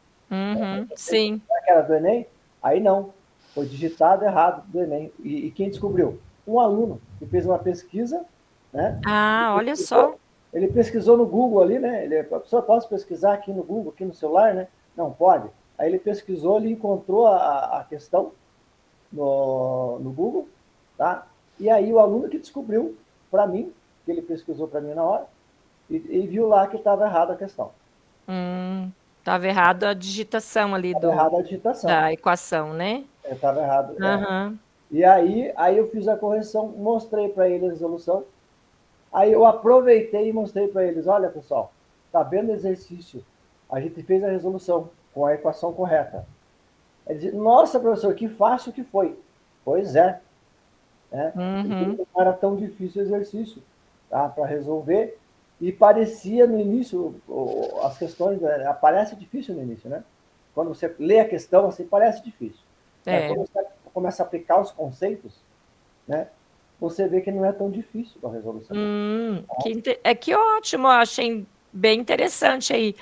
Sim. Que era do Enem, aí não. Foi digitado errado do Enem. E quem descobriu? Um aluno que fez uma pesquisa, né? Olha só. Ele pesquisou no Google ali, né? A pessoa pode pesquisar aqui no Google, aqui no celular, né? Não pode. Aí ele pesquisou, ele encontrou a questão no Google, tá? E aí o aluno que descobriu para mim, que ele pesquisou para mim na hora, e viu lá que estava errada a questão. Estava errado a digitação ali errada a digitação. Da equação, né? Estava errado. E aí eu fiz a correção, mostrei para ele a resolução. Aí eu aproveitei e mostrei para eles, olha, pessoal, tá vendo o exercício? A gente fez a resolução com a equação correta. Ele disse, nossa, professor, que fácil que foi. Pois é. Não era tão difícil o exercício, tá, para resolver. E parecia no início, as questões, aparece difícil no início, né? Quando você lê a questão, assim, parece difícil. Quando você começa a aplicar os conceitos, né? Você vê que não é tão difícil a resolução. Que ótimo, eu achei bem interessante aí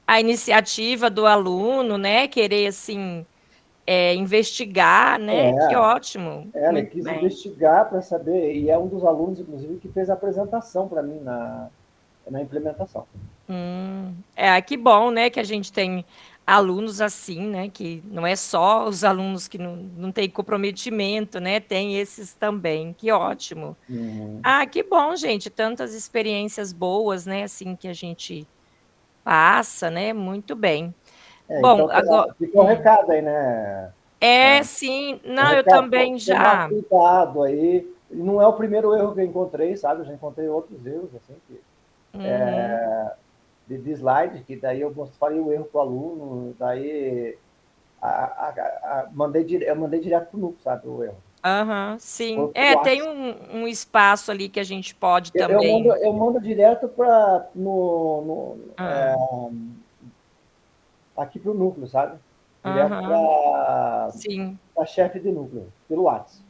a iniciativa do aluno, né? Querer, assim, investigar, né? Que ótimo. Ele quis investigar para saber, e é um dos alunos, inclusive, que fez a apresentação para mim na implementação. Que bom, né? Que a gente tem alunos assim, né? Que não é só os alunos que não têm comprometimento, né? Tem esses também. Que ótimo. Que bom, gente. Tantas experiências boas, né? Assim, que a gente passa, né? Muito bem. Bom, então, agora... Fica um recado aí, né? Sim. Não, eu também já... Cuidado aí. Não é o primeiro erro que eu encontrei, sabe? Eu já encontrei outros erros, assim, que... de slide, que daí eu falei o erro para o aluno, daí eu mandei direto para o núcleo, sabe, o erro. Sim. Tem um espaço ali que a gente pode também... Eu mando direto para aqui para o núcleo, sabe? Direto para a chefe de núcleo, pelo WhatsApp.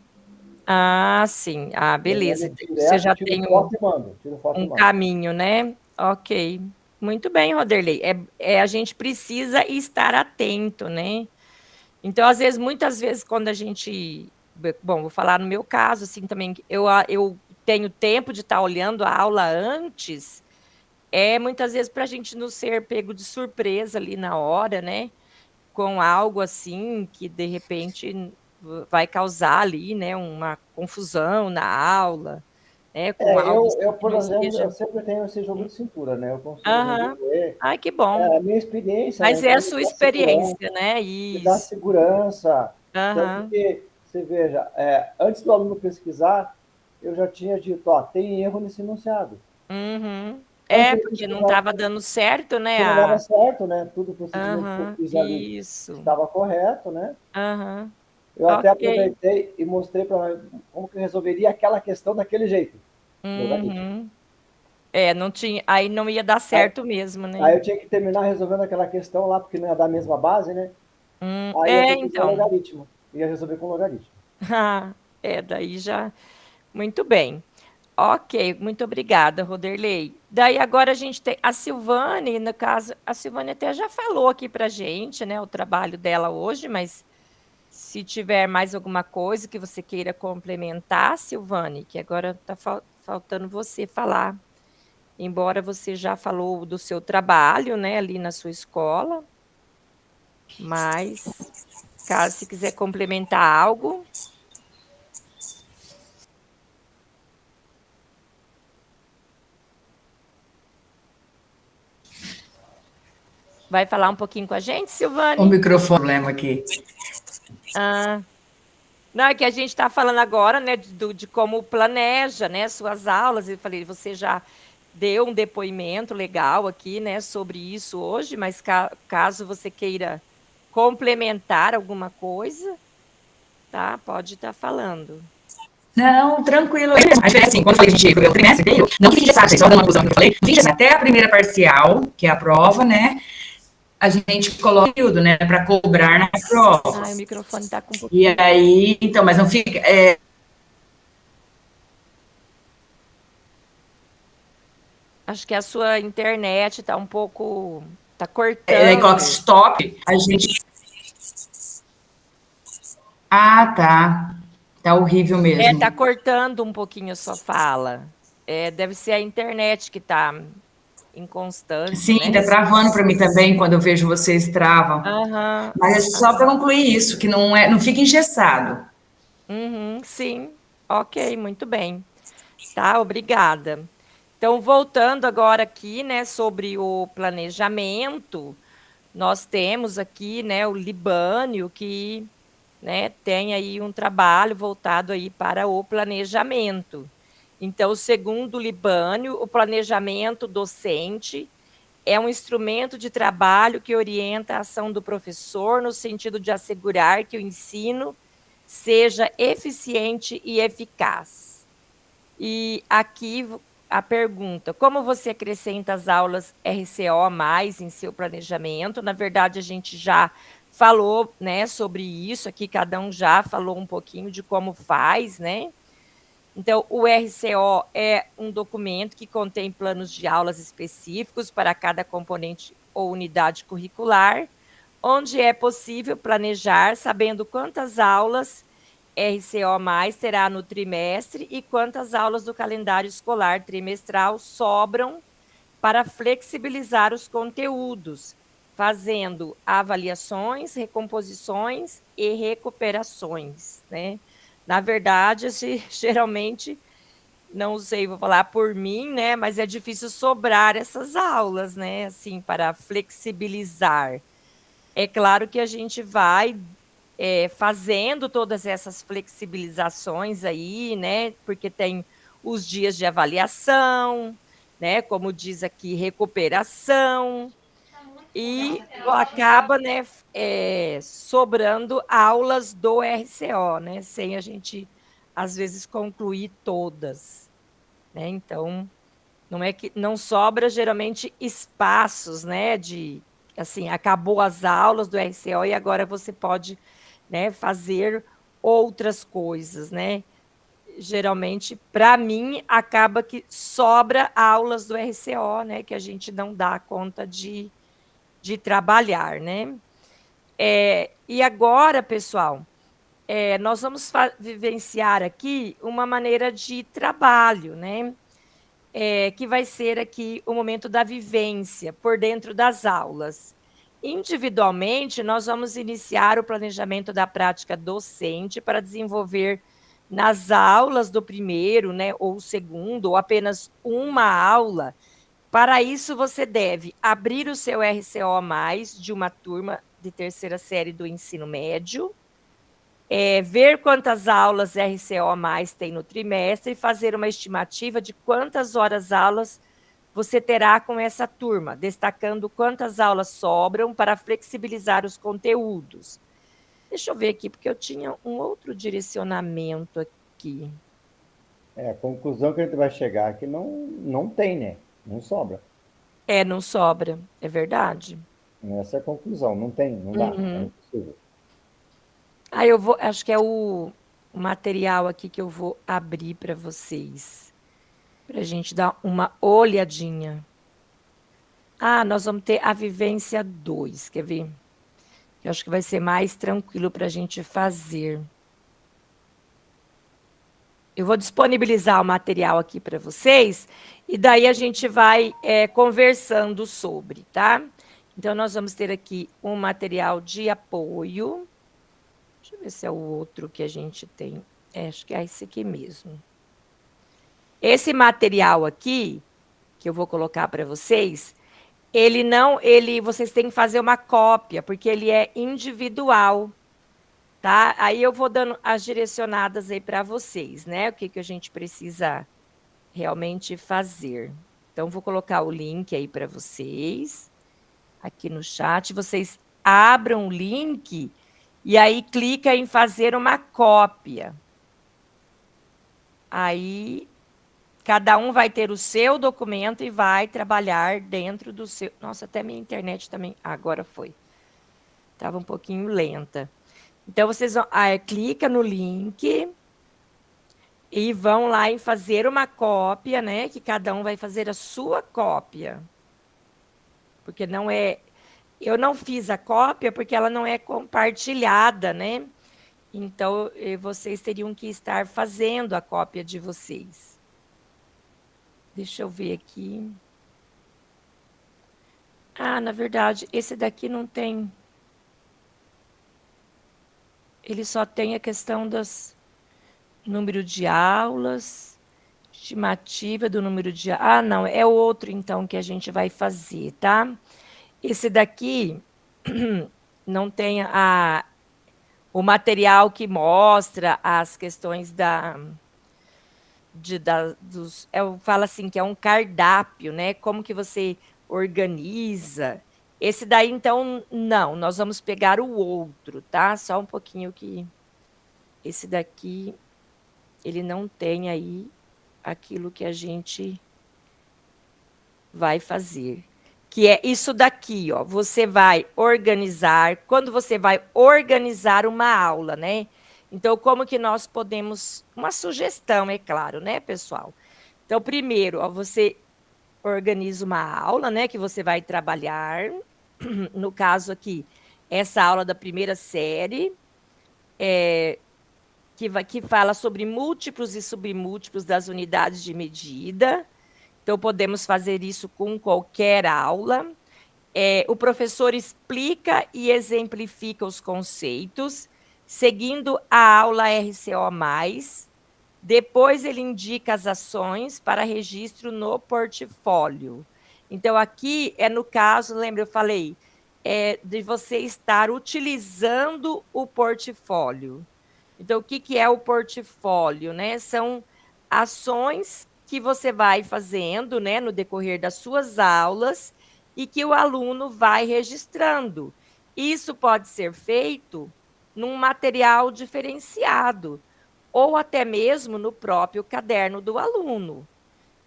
Sim. Beleza. Você já tem um caminho, né? Ok. Muito bem, Roderley. A gente precisa estar atento, né? Então, muitas vezes, quando a gente... Bom, vou falar no meu caso, assim, também, eu tenho tempo de estar olhando a aula antes, muitas vezes para a gente não ser pego de surpresa ali na hora, né? Com algo assim que, de repente, vai causar ali, né, uma confusão na aula, né? Com algo eu, por exemplo, eu sempre tenho esse jogo de cintura, né? Eu consigo resolver. Que bom. A minha experiência. Mas é a sua experiência, né? Isso. Dá segurança. Então, porque, você veja, antes do aluno pesquisar, eu já tinha dito, tem erro nesse enunciado. Porque não estava dando certo, né? Não dava certo, né? Tudo o procedimento que eu fiz ali estava correto, né? Eu até aproveitei e mostrei para como que eu resolveria aquela questão daquele jeito. Não tinha, aí não ia dar certo mesmo, né? Aí eu tinha que terminar resolvendo aquela questão lá, porque não ia dar a mesma base, né? Aí eu então. Logaritmo. Ia resolver com logaritmo. Daí já... Muito bem. Ok, muito obrigada, Roderley. Daí agora a gente tem a Silvane, no caso, a Silvane até já falou aqui para a gente, né, o trabalho dela hoje, mas se tiver mais alguma coisa que você queira complementar, Silvane, que agora está faltando você falar, embora você já falou do seu trabalho, né, ali na sua escola, mas caso se quiser complementar algo... Vai falar um pouquinho com a gente, Silvane? O microfone, problema aqui. Não, é que a gente está falando agora, né, de como planeja, né, suas aulas. Eu falei, você já deu um depoimento legal aqui, né, sobre isso hoje, mas caso você queira complementar alguma coisa, tá? Pode estar falando. Não, tranquilo. Assim, quando eu falei que o trimestre inteiro, não que fim de só dando uma conclusão que eu falei, até a primeira parcial, que é a prova, né? A gente coloca o período, né, para cobrar na prova. O microfone está com um pouquinho. E aí, então, mas não fica... Acho que a sua internet está um pouco... Está cortando. Daí coloca stop, a gente... Ah, tá. Tá horrível mesmo. Tá cortando um pouquinho a sua fala. Deve ser a internet que está inconstante, Sim, né? tá travando para mim também, quando eu vejo vocês travam. Aham. Mas é só para concluir isso, que não fica engessado. Uhum, sim. Ok, muito bem. Tá, obrigada. Então, voltando agora aqui, né, sobre o planejamento, nós temos aqui, né, o Libânio, que, né, tem aí um trabalho voltado aí para o planejamento. Então, segundo o Libânio, o planejamento docente é um instrumento de trabalho que orienta a ação do professor no sentido de assegurar que o ensino seja eficiente e eficaz. E aqui a pergunta: como você acrescenta as aulas RCO a mais em seu planejamento? Na verdade, a gente já falou, né, sobre isso aqui, cada um já falou um pouquinho de como faz, né? Então, o RCO é um documento que contém planos de aulas específicos para cada componente ou unidade curricular, onde é possível planejar sabendo quantas aulas RCO+, terá no trimestre e quantas aulas do calendário escolar trimestral sobram para flexibilizar os conteúdos, fazendo avaliações, recomposições e recuperações, né? Na verdade, geralmente, não sei, vou falar por mim, né? Mas é difícil sobrar essas aulas, né? Assim, para flexibilizar. É claro que a gente vai fazendo todas essas flexibilizações aí, né? Porque tem os dias de avaliação, né? Como diz aqui, recuperação, e acaba, né, sobrando aulas do RCO, né? Sem a gente, às vezes, concluir todas, né? Então, não é que não sobra geralmente espaços, né? De assim, acabou as aulas do RCO e agora você pode, né, fazer outras coisas, né? Geralmente, para mim, acaba que sobra aulas do RCO, né? Que a gente não dá conta de trabalhar, né? E agora, pessoal, nós vamos vivenciar aqui uma maneira de trabalho, né? Que vai ser aqui o momento da vivência por dentro das aulas. Individualmente, nós vamos iniciar o planejamento da prática docente para desenvolver nas aulas do primeiro, né, ou segundo, ou apenas uma aula. Para isso, você deve abrir o seu RCO+, de uma turma de terceira série do ensino médio, ver quantas aulas RCO+, tem no trimestre e fazer uma estimativa de quantas horas aulas você terá com essa turma, destacando quantas aulas sobram para flexibilizar os conteúdos. Deixa eu ver aqui, porque eu tinha um outro direcionamento aqui. A conclusão que a gente vai chegar é que não tem, né? Não sobra. Não sobra, é verdade. Essa é a conclusão, não tem, não dá, é impossível. Eu vou, acho que é o material aqui que eu vou abrir para vocês, para a gente dar uma olhadinha. Nós vamos ter a vivência 2, quer ver? Eu acho que vai ser mais tranquilo para a gente fazer. Eu vou disponibilizar o material aqui para vocês, e daí a gente vai conversando sobre, tá? Então, nós vamos ter aqui um material de apoio. Deixa eu ver se é o outro que a gente tem. Acho que é esse aqui mesmo. Esse material aqui, que eu vou colocar para vocês, vocês têm que fazer uma cópia, porque ele é individual, tá? Aí eu vou dando as direcionadas aí para vocês, né? O que a gente precisa realmente fazer. Então, vou colocar o link aí para vocês, aqui no chat. Vocês abram o link e aí clica em fazer uma cópia. Aí, cada um vai ter o seu documento e vai trabalhar dentro do seu... Nossa, até minha internet também... Agora foi. Estava um pouquinho lenta. Então, vocês vão... clica no link. E vão lá em fazer uma cópia, né? Que cada um vai fazer a sua cópia. Porque não é... Eu não fiz a cópia porque ela não é compartilhada, né? Então, vocês teriam que estar fazendo a cópia de vocês. Deixa eu ver aqui. Ah, na verdade, esse daqui não tem... Ele só tem a questão dos número de aulas, estimativa do número de... Ah, não, é o outro, então, que a gente vai fazer, tá? Esse daqui não tem o material que mostra as questões eu falo assim, que é um cardápio, né? Como que você organiza. Esse daí, então, não. Nós vamos pegar o outro, tá? Só um pouquinho que... Esse daqui, ele não tem aí aquilo que a gente vai fazer. Que é isso daqui, ó. Você vai organizar... Quando você vai organizar uma aula, né? Então, como que nós podemos... Uma sugestão, é claro, né, pessoal? Então, primeiro, ó, você organiza uma aula, né, que você vai trabalhar. No caso aqui, essa aula da primeira série, que fala sobre múltiplos e submúltiplos das unidades de medida. Então, podemos fazer isso com qualquer aula. O professor explica e exemplifica os conceitos, seguindo a aula RCO+. Depois, ele indica as ações para registro no portfólio. Então, aqui no caso, lembra, eu falei, de você estar utilizando o portfólio. Então, o que é o portfólio, né? São ações que você vai fazendo, né, no decorrer das suas aulas e que o aluno vai registrando. Isso pode ser feito num material diferenciado, ou até mesmo no próprio caderno do aluno,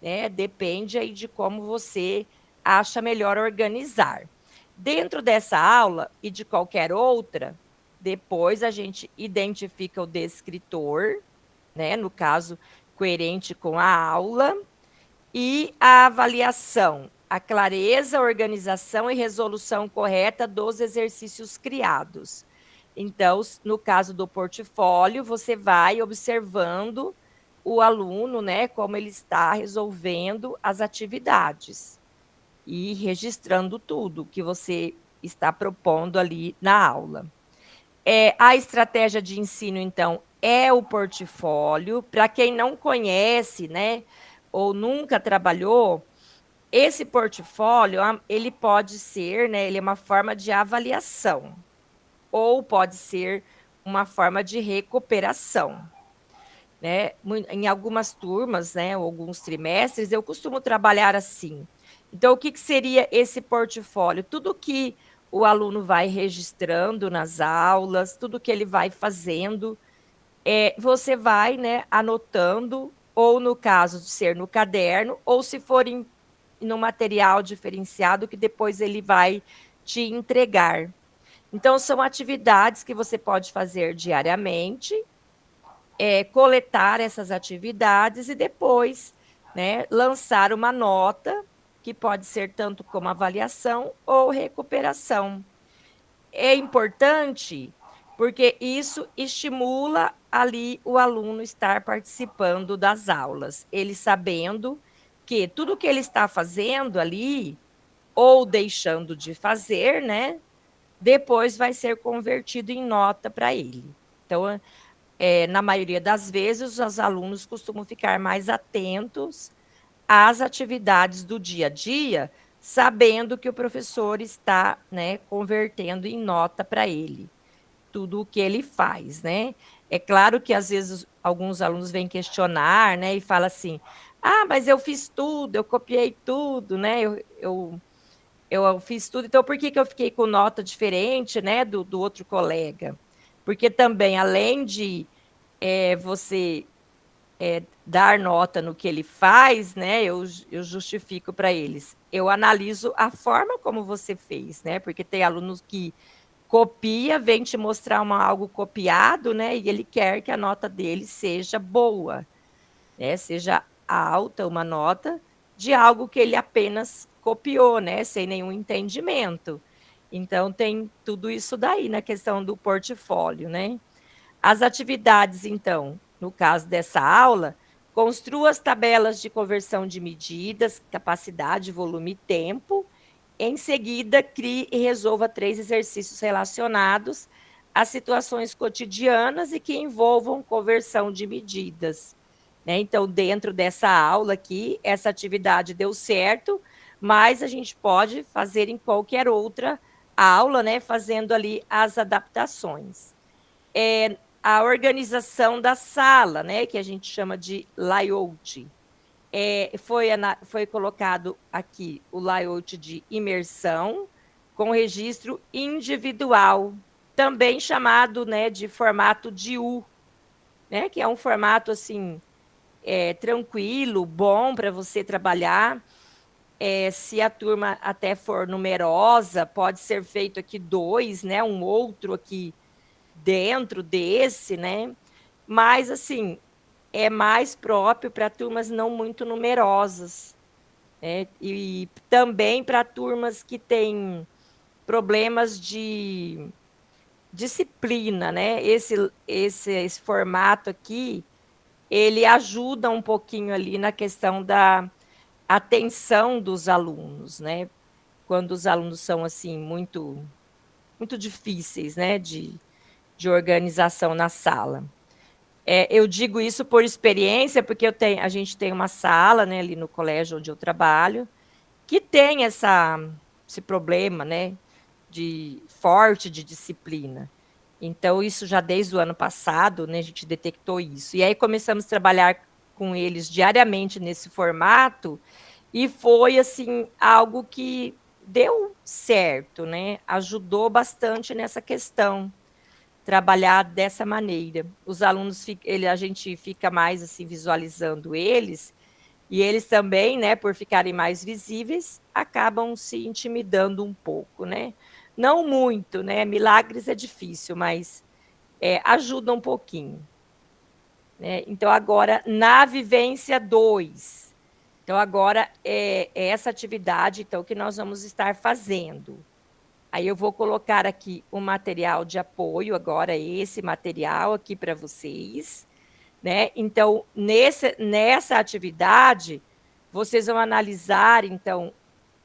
né? Depende aí de como você acha melhor organizar. Dentro dessa aula e de qualquer outra, depois a gente identifica o descritor, né? No caso, coerente com a aula, e a avaliação, a clareza, organização e resolução correta dos exercícios criados. Então, no caso do portfólio, você vai observando o aluno, né, como ele está resolvendo as atividades e registrando tudo que você está propondo ali na aula. A estratégia de ensino, então, é o portfólio. Para quem não conhece, né, ou nunca trabalhou, esse portfólio, ele pode ser, né, ele é uma forma de avaliação, ou pode ser uma forma de recuperação, né? Em algumas turmas, né, ou alguns trimestres, eu costumo trabalhar assim. Então, o que seria esse portfólio? Tudo que o aluno vai registrando nas aulas, tudo que ele vai fazendo, você vai, né, anotando, ou no caso de ser no caderno, ou se for no material diferenciado, que depois ele vai te entregar. Então, são atividades que você pode fazer diariamente, coletar essas atividades e depois, né, lançar uma nota, que pode ser tanto como avaliação ou recuperação. É importante porque isso estimula ali o aluno estar participando das aulas, ele sabendo que tudo que ele está fazendo ali, ou deixando de fazer, né, depois vai ser convertido em nota para ele. Então, na maioria das vezes, os alunos costumam ficar mais atentos às atividades do dia a dia, sabendo que o professor está, né, convertendo em nota para ele tudo o que ele faz, né? É claro que, às vezes, alguns alunos vêm questionar, né, e falam assim, mas eu fiz tudo, eu copiei tudo, né, eu fiz tudo, então por que eu fiquei com nota diferente, né, do outro colega? Porque também, além de você dar nota no que ele faz, né, eu justifico para eles. Eu analiso a forma como você fez, né, porque tem alunos que copia, vem te mostrar algo copiado, né, e ele quer que a nota dele seja boa. né? Seja alta uma nota de algo que ele apenas copiou, né? Sem nenhum entendimento. Então, tem tudo isso daí na questão do portfólio, né? As atividades, então, no caso dessa aula, construa as tabelas de conversão de medidas, capacidade, volume e tempo. Em seguida, crie e resolva 3 exercícios relacionados às situações cotidianas e que envolvam conversão de medidas. Né? Então, dentro dessa aula aqui, essa atividade deu certo, mas a gente pode fazer em qualquer outra aula, né? Fazendo ali as adaptações. A organização da sala, né? Que a gente chama de layout. Foi colocado aqui o layout de imersão com registro individual, também chamado, né, de formato de U, né, que é um formato assim tranquilo, bom para você trabalhar. Se a turma até for numerosa, pode ser feito aqui 2, né, um outro aqui dentro desse, né? Mas assim, é mais próprio para turmas não muito numerosas, né? E também para turmas que têm problemas de disciplina, né? Esse formato aqui, ele ajuda um pouquinho ali na questão da atenção dos alunos, né? Quando os alunos são assim muito difíceis, né? De organização na sala. Eu digo isso por experiência, porque a gente tem uma sala, né, ali no colégio onde eu trabalho, que tem esse problema, né, forte de disciplina. Então, isso já desde o ano passado, né, a gente detectou isso. E aí começamos a trabalhar com eles diariamente nesse formato, e foi, assim, algo que deu certo, né, ajudou bastante nessa questão, trabalhar dessa maneira. Os alunos, a gente fica mais assim visualizando eles, e eles também, né, por ficarem mais visíveis, acabam se intimidando um pouco, né? Não muito, né? Milagres é difícil, mas ajuda um pouquinho. Né? Então, agora, na vivência 2. Então, agora é essa atividade então, que nós vamos estar fazendo. Aí eu vou colocar aqui o material de apoio, agora esse material aqui para vocês, né? Então, nessa atividade, vocês vão analisar, então,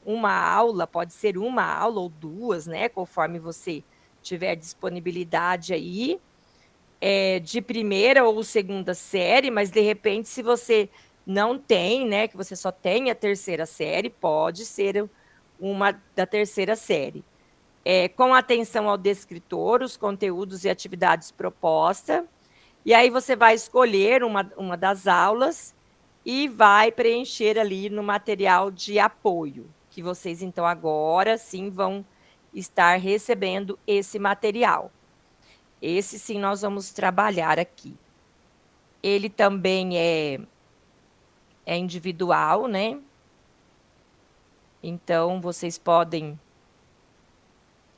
uma aula, pode ser uma aula ou 2, né? Conforme você tiver disponibilidade aí, de primeira ou segunda série, mas, de repente, se você não tem, né? Que você só tem a terceira série, pode ser uma da terceira série. Com atenção ao descritor, os conteúdos e atividades propostas, e aí você vai escolher uma das aulas e vai preencher ali no material de apoio, que vocês, então, agora sim vão estar recebendo esse material. Esse sim nós vamos trabalhar aqui. Ele também é individual, né? Então, vocês podem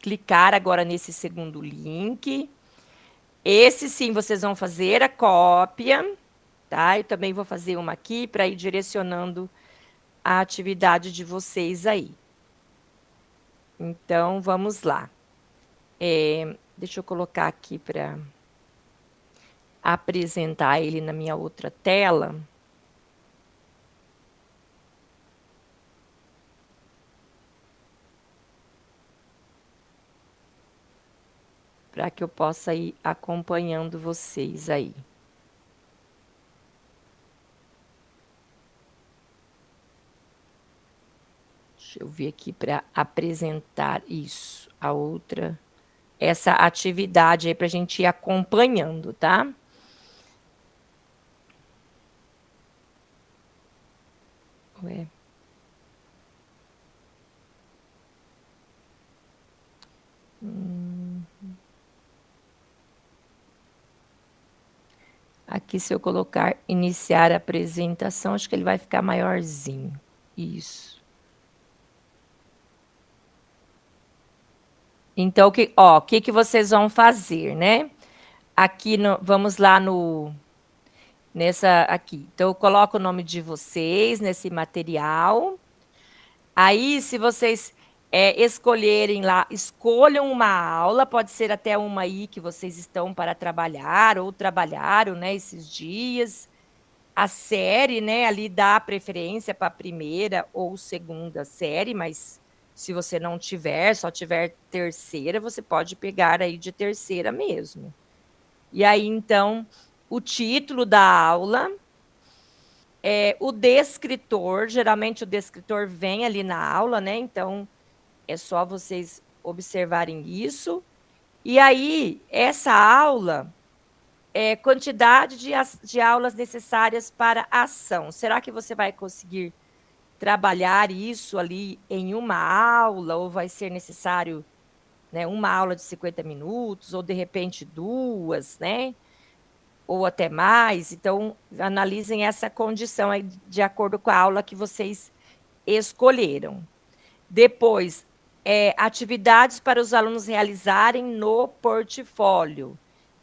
clicar agora nesse segundo link. Esse sim, vocês vão fazer a cópia, tá? Eu também vou fazer uma aqui para ir direcionando a atividade de vocês aí. Então, vamos lá. Deixa eu colocar aqui para apresentar ele na minha outra tela. Para que eu possa ir acompanhando vocês aí. Deixa eu ver aqui para apresentar isso, a outra, essa atividade aí para a gente ir acompanhando, tá? Ué. Aqui, se eu colocar iniciar a apresentação, acho que ele vai ficar maiorzinho. Isso. Então, o que vocês vão fazer, né? Aqui, vamos lá no nessa aqui. Então, eu coloco o nome de vocês nesse material. Aí, se vocês escolherem lá, escolham uma aula, pode ser até uma aí que vocês estão para trabalhar, ou trabalharam, né, esses dias. A série, né, ali dá preferência para a primeira ou segunda série, mas se você não tiver, só tiver terceira, você pode pegar aí de terceira mesmo. E aí, então, o título da aula, o descritor, geralmente o descritor vem ali na aula, né? Então, é só vocês observarem isso. E aí, essa aula quantidade de aulas necessárias para a ação. Será que você vai conseguir trabalhar isso ali em uma aula, ou vai ser necessário, né, uma aula de 50 minutos, ou de repente 2, né? Ou até mais? Então, analisem essa condição aí de acordo com a aula que vocês escolheram. Depois, atividades para os alunos realizarem no portfólio.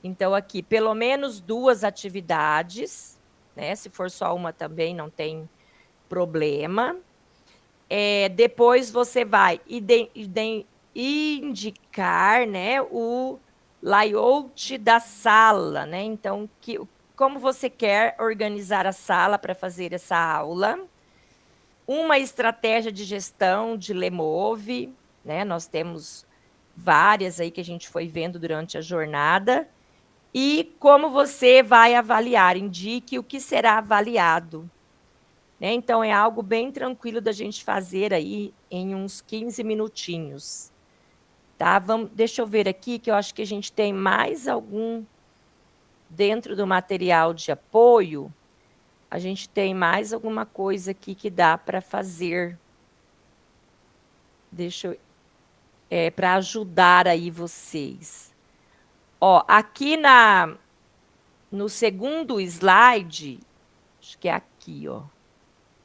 Então, aqui, pelo menos 2 atividades, né? Se for só uma também, não tem problema. Depois, você vai indicar, né, o layout da sala, né? Então, como você quer organizar a sala para fazer essa aula. Uma estratégia de gestão de Lemove, né? Nós temos várias aí que a gente foi vendo durante a jornada. E como você vai avaliar, indique o que será avaliado. Né? Então, é algo bem tranquilo da gente fazer aí em uns 15 minutinhos. Tá? Deixa eu ver aqui, que eu acho que a gente tem mais algum dentro do material de apoio. A gente tem mais alguma coisa aqui que dá para fazer. Deixa eu... para ajudar aí vocês. Ó, aqui no segundo slide, acho que é aqui, ó.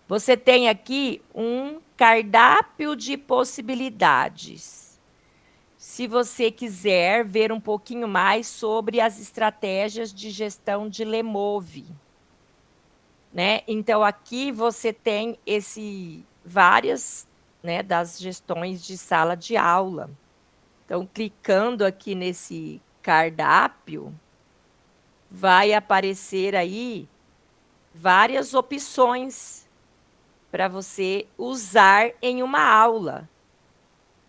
Você tem aqui um cardápio de possibilidades. Se você quiser ver um pouquinho mais sobre as estratégias de gestão de Lemove, né? Então, aqui você tem várias, né, das gestões de sala de aula. Então, clicando aqui nesse cardápio, vai aparecer aí várias opções para você usar em uma aula.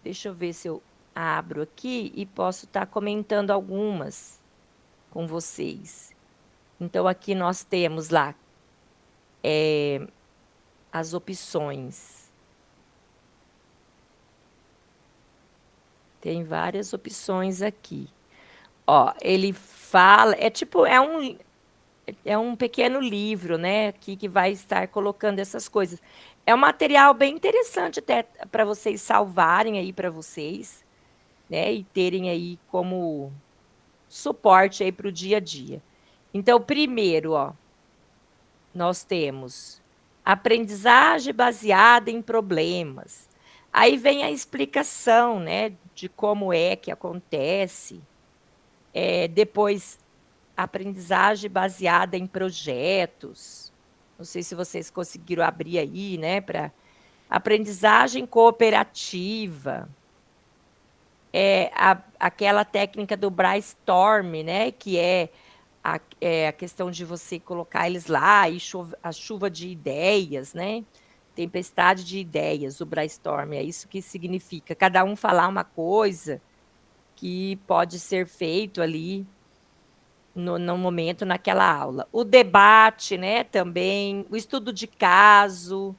Deixa eu ver se eu abro aqui e posso estar comentando algumas com vocês. Então, aqui nós temos lá as opções. Tem várias opções aqui. Ó, ele fala, é um pequeno livro, né, aqui que vai estar colocando essas coisas. É um material bem interessante até para vocês salvarem aí para vocês, né, e terem aí como suporte aí para o dia a dia. Então, primeiro, ó, nós temos aprendizagem baseada em problemas. Aí vem a explicação, né, de como é que acontece. Depois, aprendizagem baseada em projetos. Não sei se vocês conseguiram abrir aí, né, para aprendizagem cooperativa. Aquela técnica do brainstorm, né, que é a questão de você colocar eles lá e a chuva de ideias, né? Tempestade de ideias, o brainstorm, é isso que significa. Cada um falar uma coisa que pode ser feito ali no momento, naquela aula. O debate, né, também, o estudo de caso,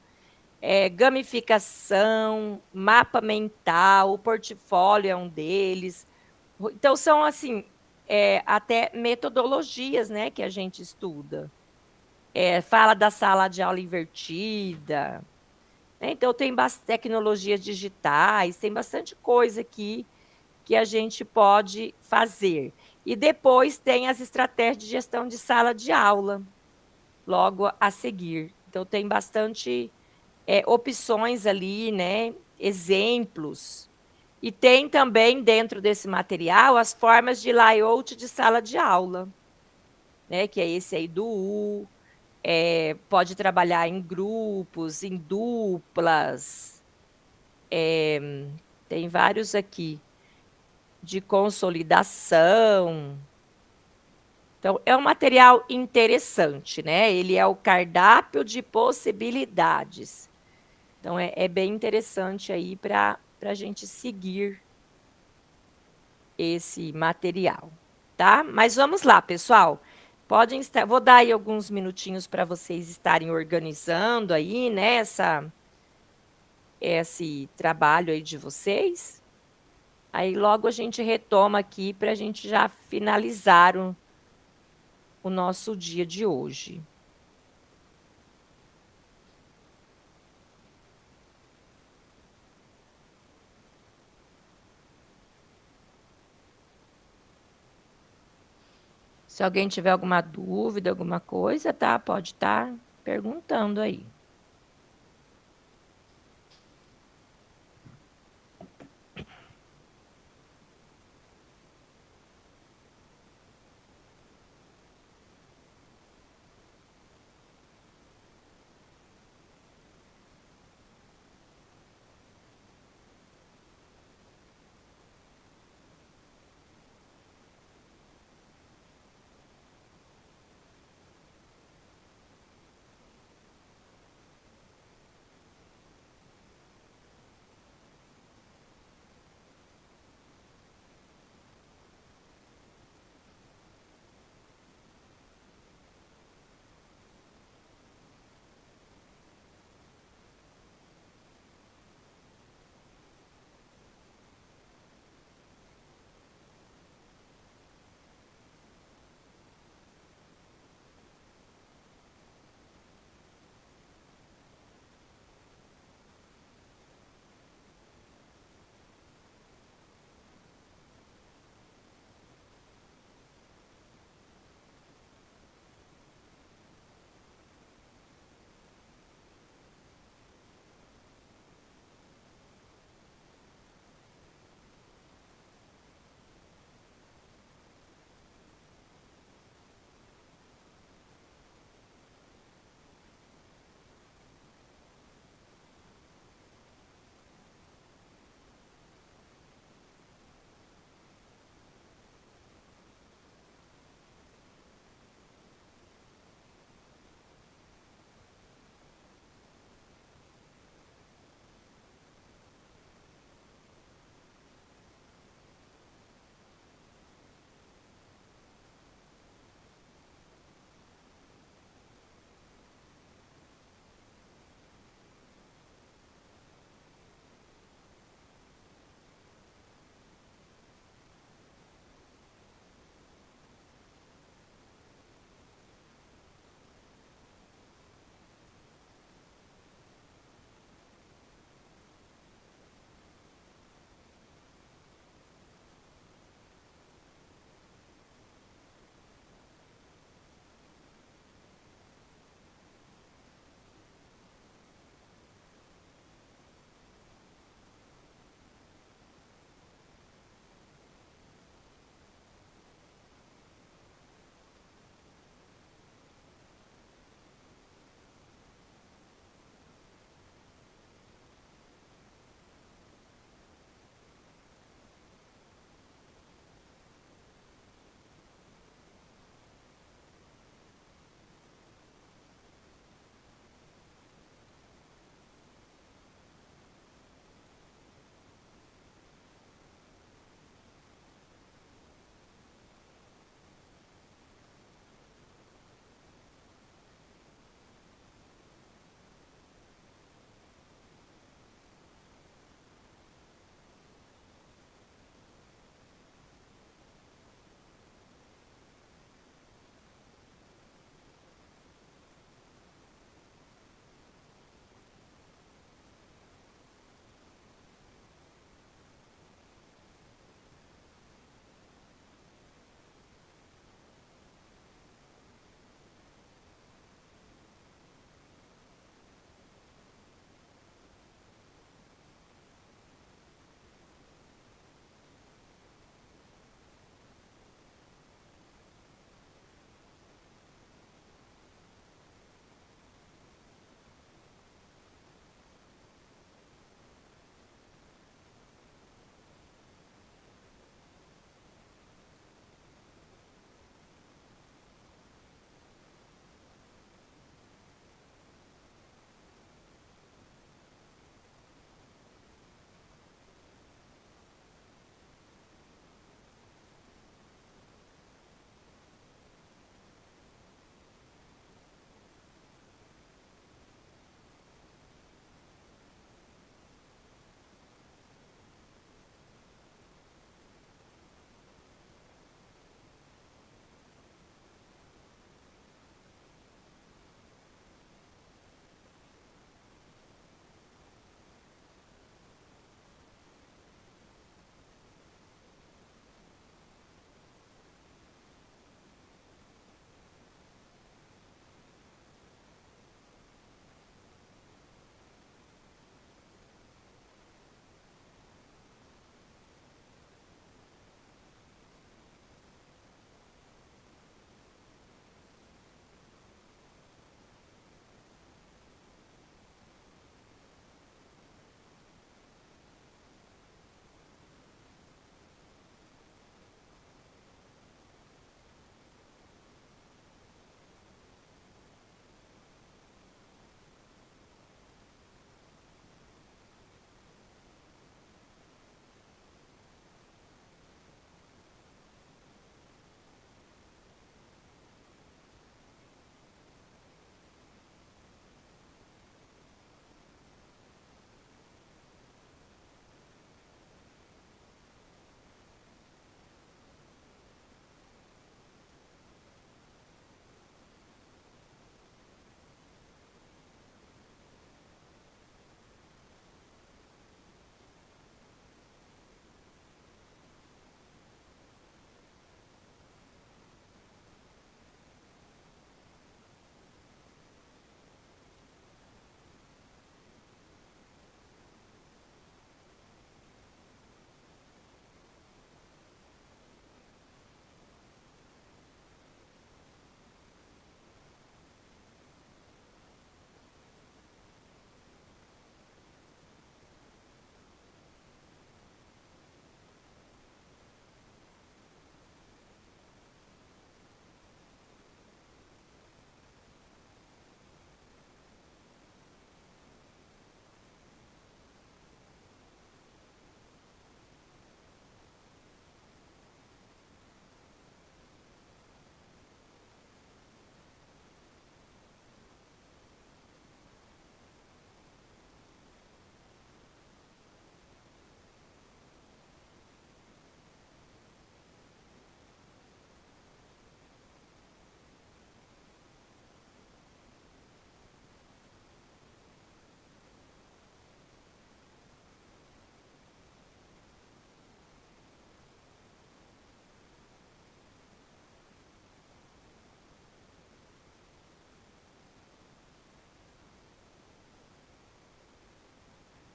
gamificação, mapa mental, o portfólio é um deles. Então, são, assim, até metodologias, né, que a gente estuda. Fala da sala de aula invertida. Né? Então, tem tecnologias digitais, tem bastante coisa aqui que a gente pode fazer. E depois tem as estratégias de gestão de sala de aula, logo a seguir. Então, tem bastante opções ali, né? Exemplos. E tem também, dentro desse material, as formas de layout de sala de aula, né? Que é esse aí do U, pode trabalhar em grupos, em duplas. Tem vários aqui de consolidação. Então, é um material interessante, né? Ele é o cardápio de possibilidades. Então, é bem interessante aí para a gente seguir esse material, tá? Mas vamos lá, pessoal. Podem estar, vou dar aí alguns minutinhos para vocês estarem organizando aí, né, esse trabalho aí de vocês. Aí logo a gente retoma aqui para a gente já finalizar o nosso dia de hoje. Se alguém tiver alguma dúvida, alguma coisa, tá? Pode estar perguntando aí.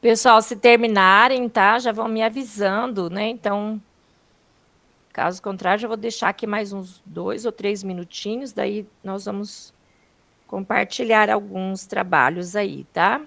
Pessoal, se terminarem, tá? Já vão me avisando, né? Então, caso contrário, já vou deixar aqui mais uns 2 ou 3 minutinhos, daí nós vamos compartilhar alguns trabalhos aí, tá?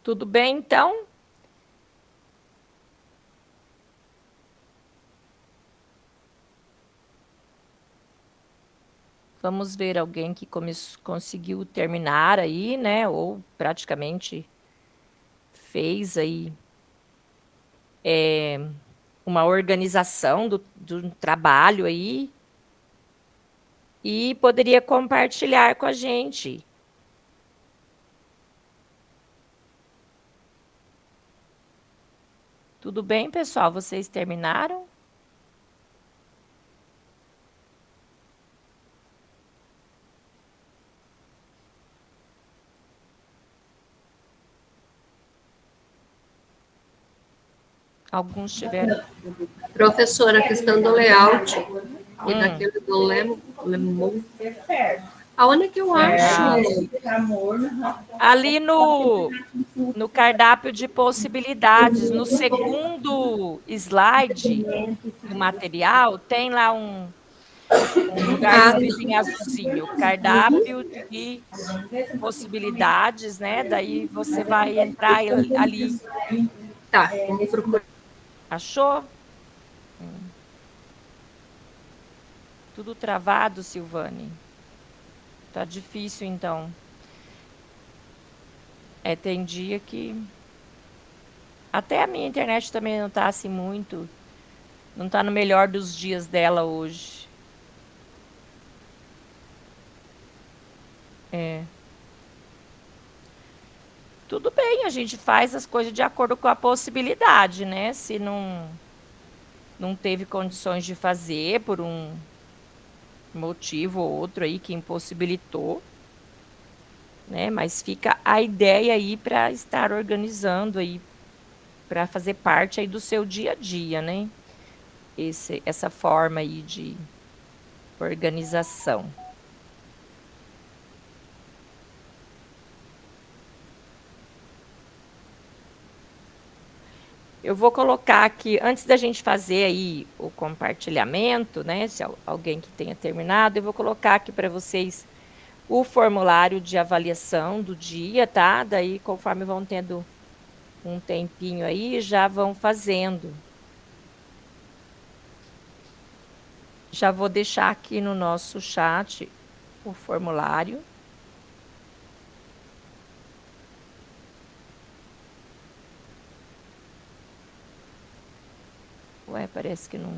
Tudo bem, então? Vamos ver alguém que conseguiu terminar aí, né? Ou praticamente fez aí uma organização do trabalho aí e poderia compartilhar com a gente. Tudo bem, pessoal? Vocês terminaram? Alguns tiveram. Professora, a questão do layout e daquele do Lemon. Aonde que eu acho? Ali no cardápio de possibilidades, no segundo slide do material, tem lá um lugar escrito em azulzinho, cardápio de possibilidades, né? Daí você vai entrar ali. Tá, vamos procurar. Achou? Tudo travado, Silvane. Tá difícil, então. Tem dia que... Até a minha internet também não tá assim muito... Não tá no melhor dos dias dela hoje. Tudo bem, a gente faz as coisas de acordo com a possibilidade, né? Se não teve condições de fazer por um motivo ou outro aí que impossibilitou, né? Mas fica a ideia aí para estar organizando aí, para fazer parte aí do seu dia a dia, né? Essa forma aí de organização. Eu vou colocar aqui, antes da gente fazer aí o compartilhamento, né? Se alguém que tenha terminado, eu vou colocar aqui para vocês o formulário de avaliação do dia, tá? Daí, conforme vão tendo um tempinho aí, já vão fazendo. Já vou deixar aqui no nosso chat o formulário. Ué, parece que não...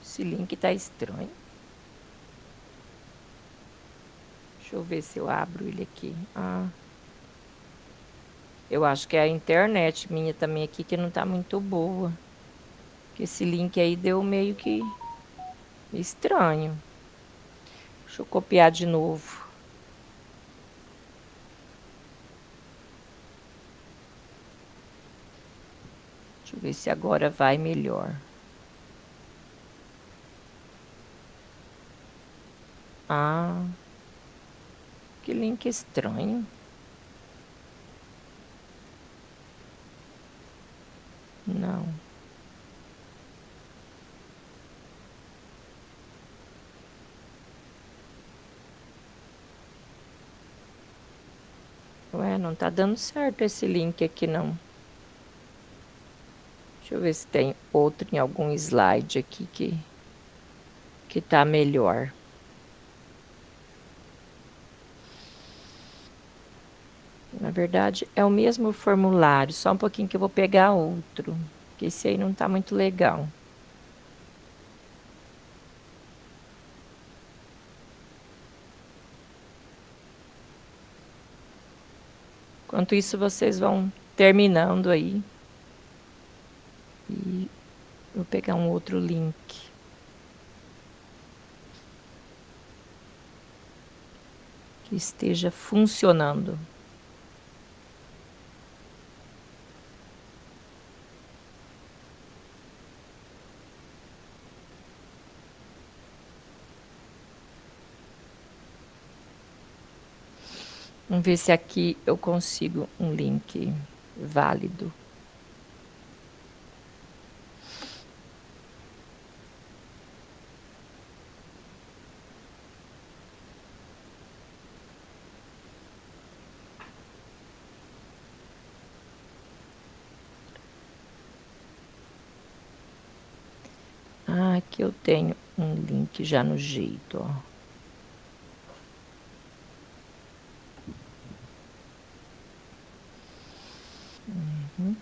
Esse link tá estranho. Deixa eu ver se eu abro ele aqui. Eu acho que é a internet minha também aqui que não tá muito boa. Porque esse link aí deu meio que estranho. Deixa eu copiar de novo. Deixa eu ver se agora vai melhor. Ah, que link estranho. Não. Ué, não tá dando certo esse link aqui, não. Deixa eu ver se tem outro em algum slide aqui que tá melhor. Na verdade, é o mesmo formulário, só um pouquinho que eu vou pegar outro, porque esse aí não tá muito legal. Enquanto isso, vocês vão terminando aí. E vou pegar um outro link. Que esteja funcionando. Vamos ver se aqui eu consigo um link válido. Ah, aqui eu tenho um link já no jeito, ó. Uhum.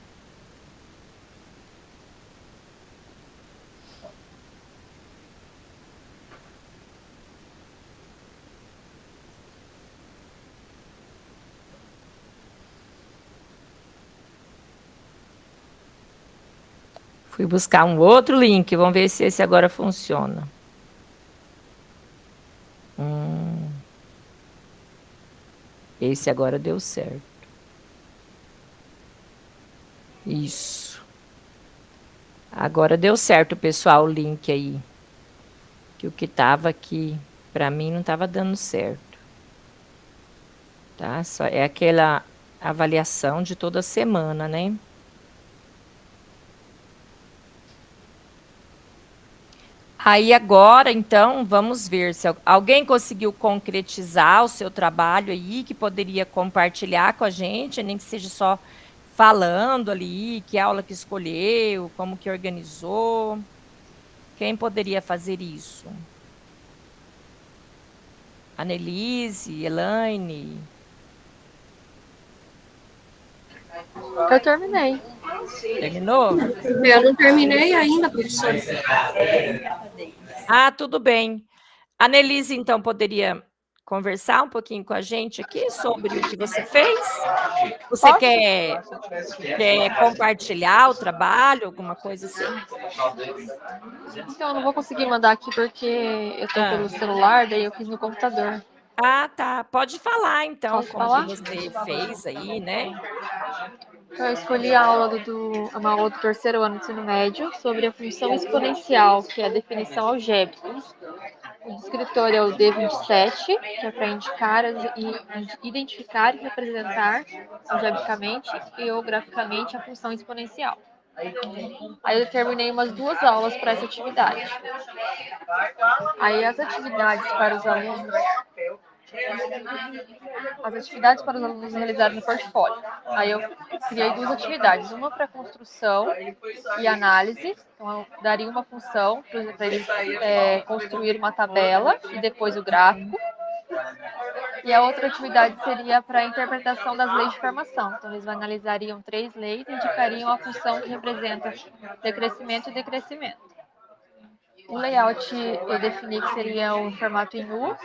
Fui buscar um outro link, vamos ver se esse agora funciona. Esse agora deu certo. Isso. Agora deu certo, pessoal, o link aí. Que o que estava aqui, para mim, não estava dando certo. Tá? Só é aquela avaliação de toda semana, né? Aí agora, então, vamos ver se alguém conseguiu concretizar o seu trabalho aí, que poderia compartilhar com a gente, nem que seja só falando ali, que aula que escolheu, como que organizou. Quem poderia fazer isso? Anelise, Elaine? Eu terminei. Terminou? Eu não terminei ainda, professora. Ah, tudo bem. A Anelise, então, poderia conversar um pouquinho com a gente aqui sobre o que você fez? Você quer compartilhar o trabalho, alguma coisa assim? Então, eu não vou conseguir mandar aqui porque eu tô pelo celular, daí eu fiz no computador. Ah, tá. Pode falar, então, Posso como falar? que você fez aí, né? Eu escolhi a aula uma aula do terceiro ano do ensino médio sobre a função exponencial, que é a definição algébrica. O descritor é o D27, que é para identificar e representar algebricamente e geograficamente a função exponencial. Aí eu terminei umas 2 aulas para essa atividade. Aí as atividades para os alunos realizaram no portfólio. Aí eu criei 2 atividades, uma para construção e análise. Então eu daria uma função para eles construir uma tabela e depois o gráfico. E a outra atividade seria para a interpretação das leis de formação. Então, eles analisariam 3 leis e indicariam a função que representa decrescimento e decrescimento. O layout eu defini que seria um formato em U.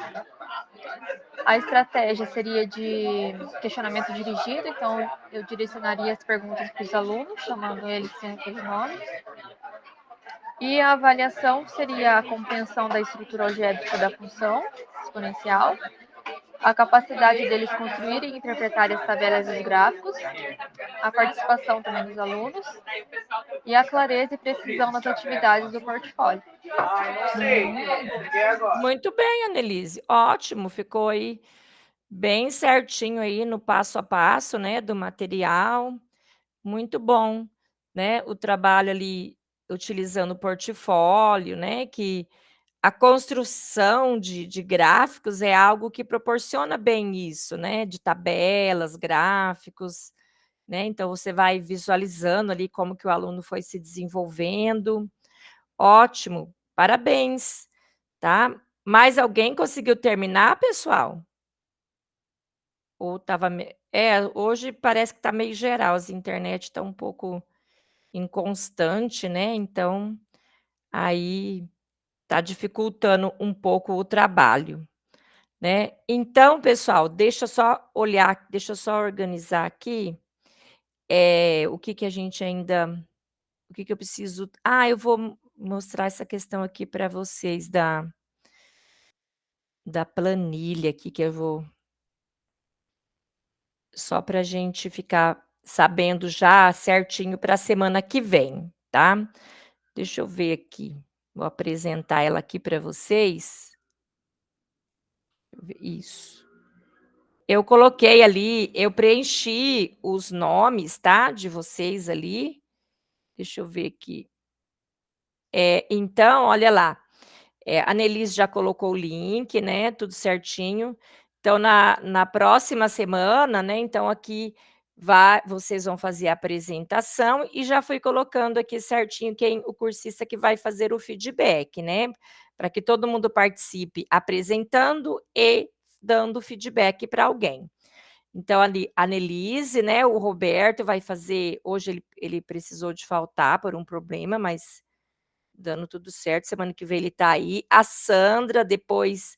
A estratégia seria de questionamento dirigido, então eu direcionaria as perguntas para os alunos, chamando eles sempre pelo nome. E a avaliação seria a compreensão da estrutura algébrica da função, exponencial, a capacidade deles construírem e interpretarem as tabelas e os gráficos, a participação também dos alunos e a clareza e precisão nas atividades do portfólio. Muito bem, Annelise. Ótimo, ficou aí bem certinho aí no passo a passo, né, do material. Muito bom, né? O trabalho ali utilizando o portfólio, né? Que a construção de gráficos é algo que proporciona bem isso, né? De tabelas, gráficos, né? Então você vai visualizando ali como que o aluno foi se desenvolvendo. Ótimo, parabéns, tá? Mais alguém conseguiu terminar, pessoal? Ou estava. Hoje parece que está meio geral, as internet está um pouco inconstante, né? Então, aí está dificultando um pouco o trabalho, né? Então, pessoal, deixa eu só olhar, deixa eu só organizar aqui o que a gente ainda. O que eu preciso. Eu vou mostrar essa questão aqui para vocês da planilha aqui, que eu vou. Só para a gente ficar sabendo já certinho para a semana que vem, tá? Deixa eu ver aqui. Vou apresentar ela aqui para vocês. Isso. Eu coloquei ali, eu preenchi os nomes, tá? De vocês ali. Deixa eu ver aqui. Então, olha lá. A Annelise já colocou o link, né? Tudo certinho. Então, na próxima semana, né? Então, aqui vocês vão fazer a apresentação e já fui colocando aqui certinho o cursista que vai fazer o feedback, né? Para que todo mundo participe apresentando e dando feedback para alguém. Então, ali, a Annelise, né? O Roberto vai fazer. Hoje ele precisou de faltar por um problema, mas dando tudo certo. Semana que vem ele está aí. A Sandra, depois.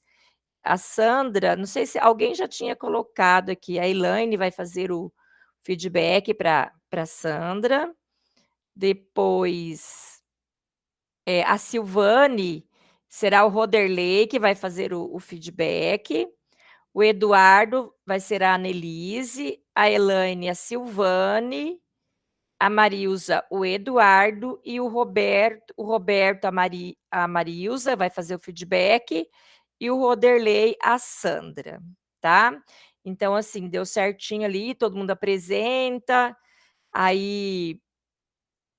A Sandra, não sei se alguém já tinha colocado aqui. A Elaine vai fazer o feedback para a Sandra. Depois, a Silvane será o Roderley que vai fazer o feedback. O Eduardo vai ser a Annelise, a Elaine, a Silvane, a Marilza, o Eduardo e o Roberto, a Marilza vai fazer o feedback e o Roderley, a Sandra, tá? Então, assim, deu certinho ali, todo mundo apresenta, aí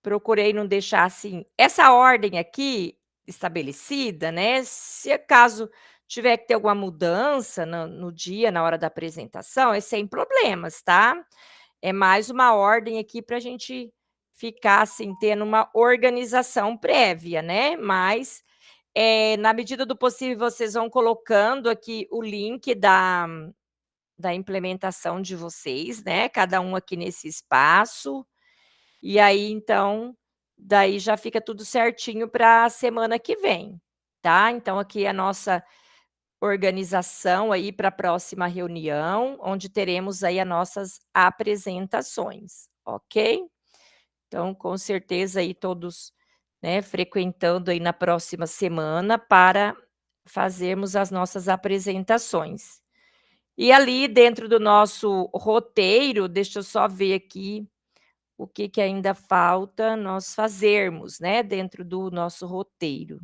procurei não deixar, assim, essa ordem aqui estabelecida, né? Se acaso tiver que ter alguma mudança no dia, na hora da apresentação, é sem problemas, tá? É mais uma ordem aqui para a gente ficar, assim, tendo uma organização prévia, né? Mas, na medida do possível, vocês vão colocando aqui o link da implementação de vocês, né? Cada um aqui nesse espaço. E aí, então, daí já fica tudo certinho para a semana que vem, tá? Então, aqui a nossa organização aí para a próxima reunião, onde teremos aí as nossas apresentações, ok? Então, com certeza aí todos, né, frequentando aí na próxima semana para fazermos as nossas apresentações. E ali dentro do nosso roteiro, deixa eu só ver aqui o que ainda falta nós fazermos, né, dentro do nosso roteiro.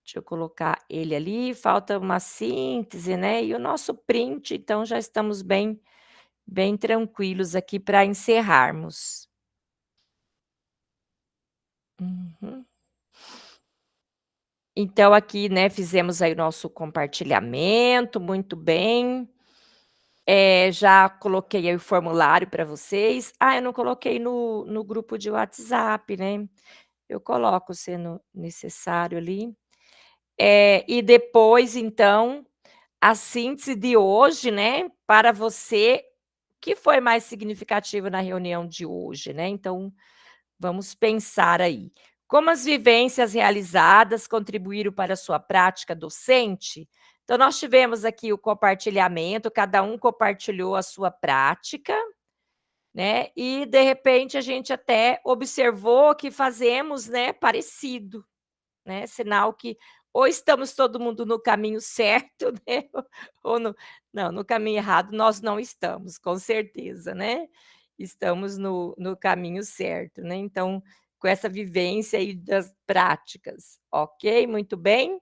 Deixa eu colocar ele ali, falta uma síntese, né, e o nosso print, então já estamos bem tranquilos aqui para encerrarmos. Uhum. Então aqui, né, fizemos aí o nosso compartilhamento, muito bem. Já coloquei aí o formulário para vocês. Eu não coloquei no grupo de WhatsApp, né, eu coloco sendo necessário ali. E depois, então, a síntese de hoje, né, para você, o que foi mais significativo na reunião de hoje, né? Então, vamos pensar aí. Como as vivências realizadas contribuíram para a sua prática docente? Então, nós tivemos aqui o compartilhamento, cada um compartilhou a sua prática, né? E, de repente, a gente até observou que fazemos, né, parecido, né? Sinal que ou estamos todo mundo no caminho certo, né? Ou no caminho errado nós não estamos, com certeza, né? Estamos no caminho certo, né? Então, com essa vivência aí das práticas, ok? Muito bem.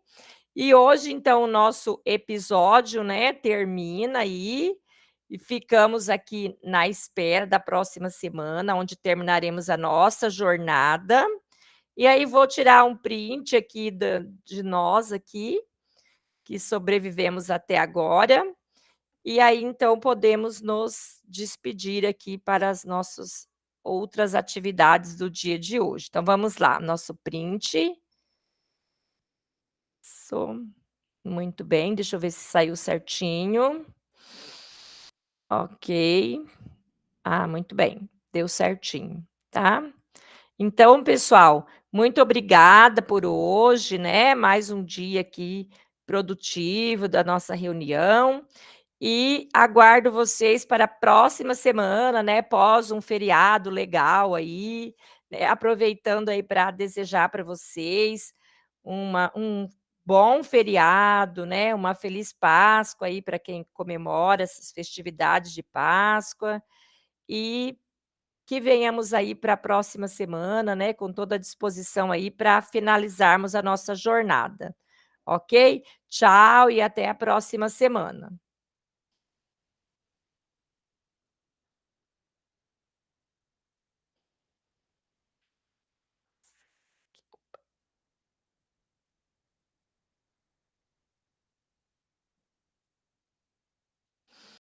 E hoje, então, o nosso episódio, né, termina aí e ficamos aqui na espera da próxima semana, onde terminaremos a nossa jornada. E aí vou tirar um print aqui de nós aqui, que sobrevivemos até agora. E aí, então, podemos nos despedir aqui para as nossas outras atividades do dia de hoje. Então, vamos lá, nosso print. Muito bem, deixa eu ver se saiu certinho. Ok. Muito bem, deu certinho, tá? Então, pessoal, muito obrigada por hoje, né? Mais um dia aqui produtivo da nossa reunião. E aguardo vocês para a próxima semana, né? Pós um feriado legal aí, né? Aproveitando aí para desejar para vocês um bom feriado, né? Uma feliz Páscoa aí para quem comemora essas festividades de Páscoa. E que venhamos aí para a próxima semana, né? Com toda a disposição aí para finalizarmos a nossa jornada. Ok? Tchau e até a próxima semana.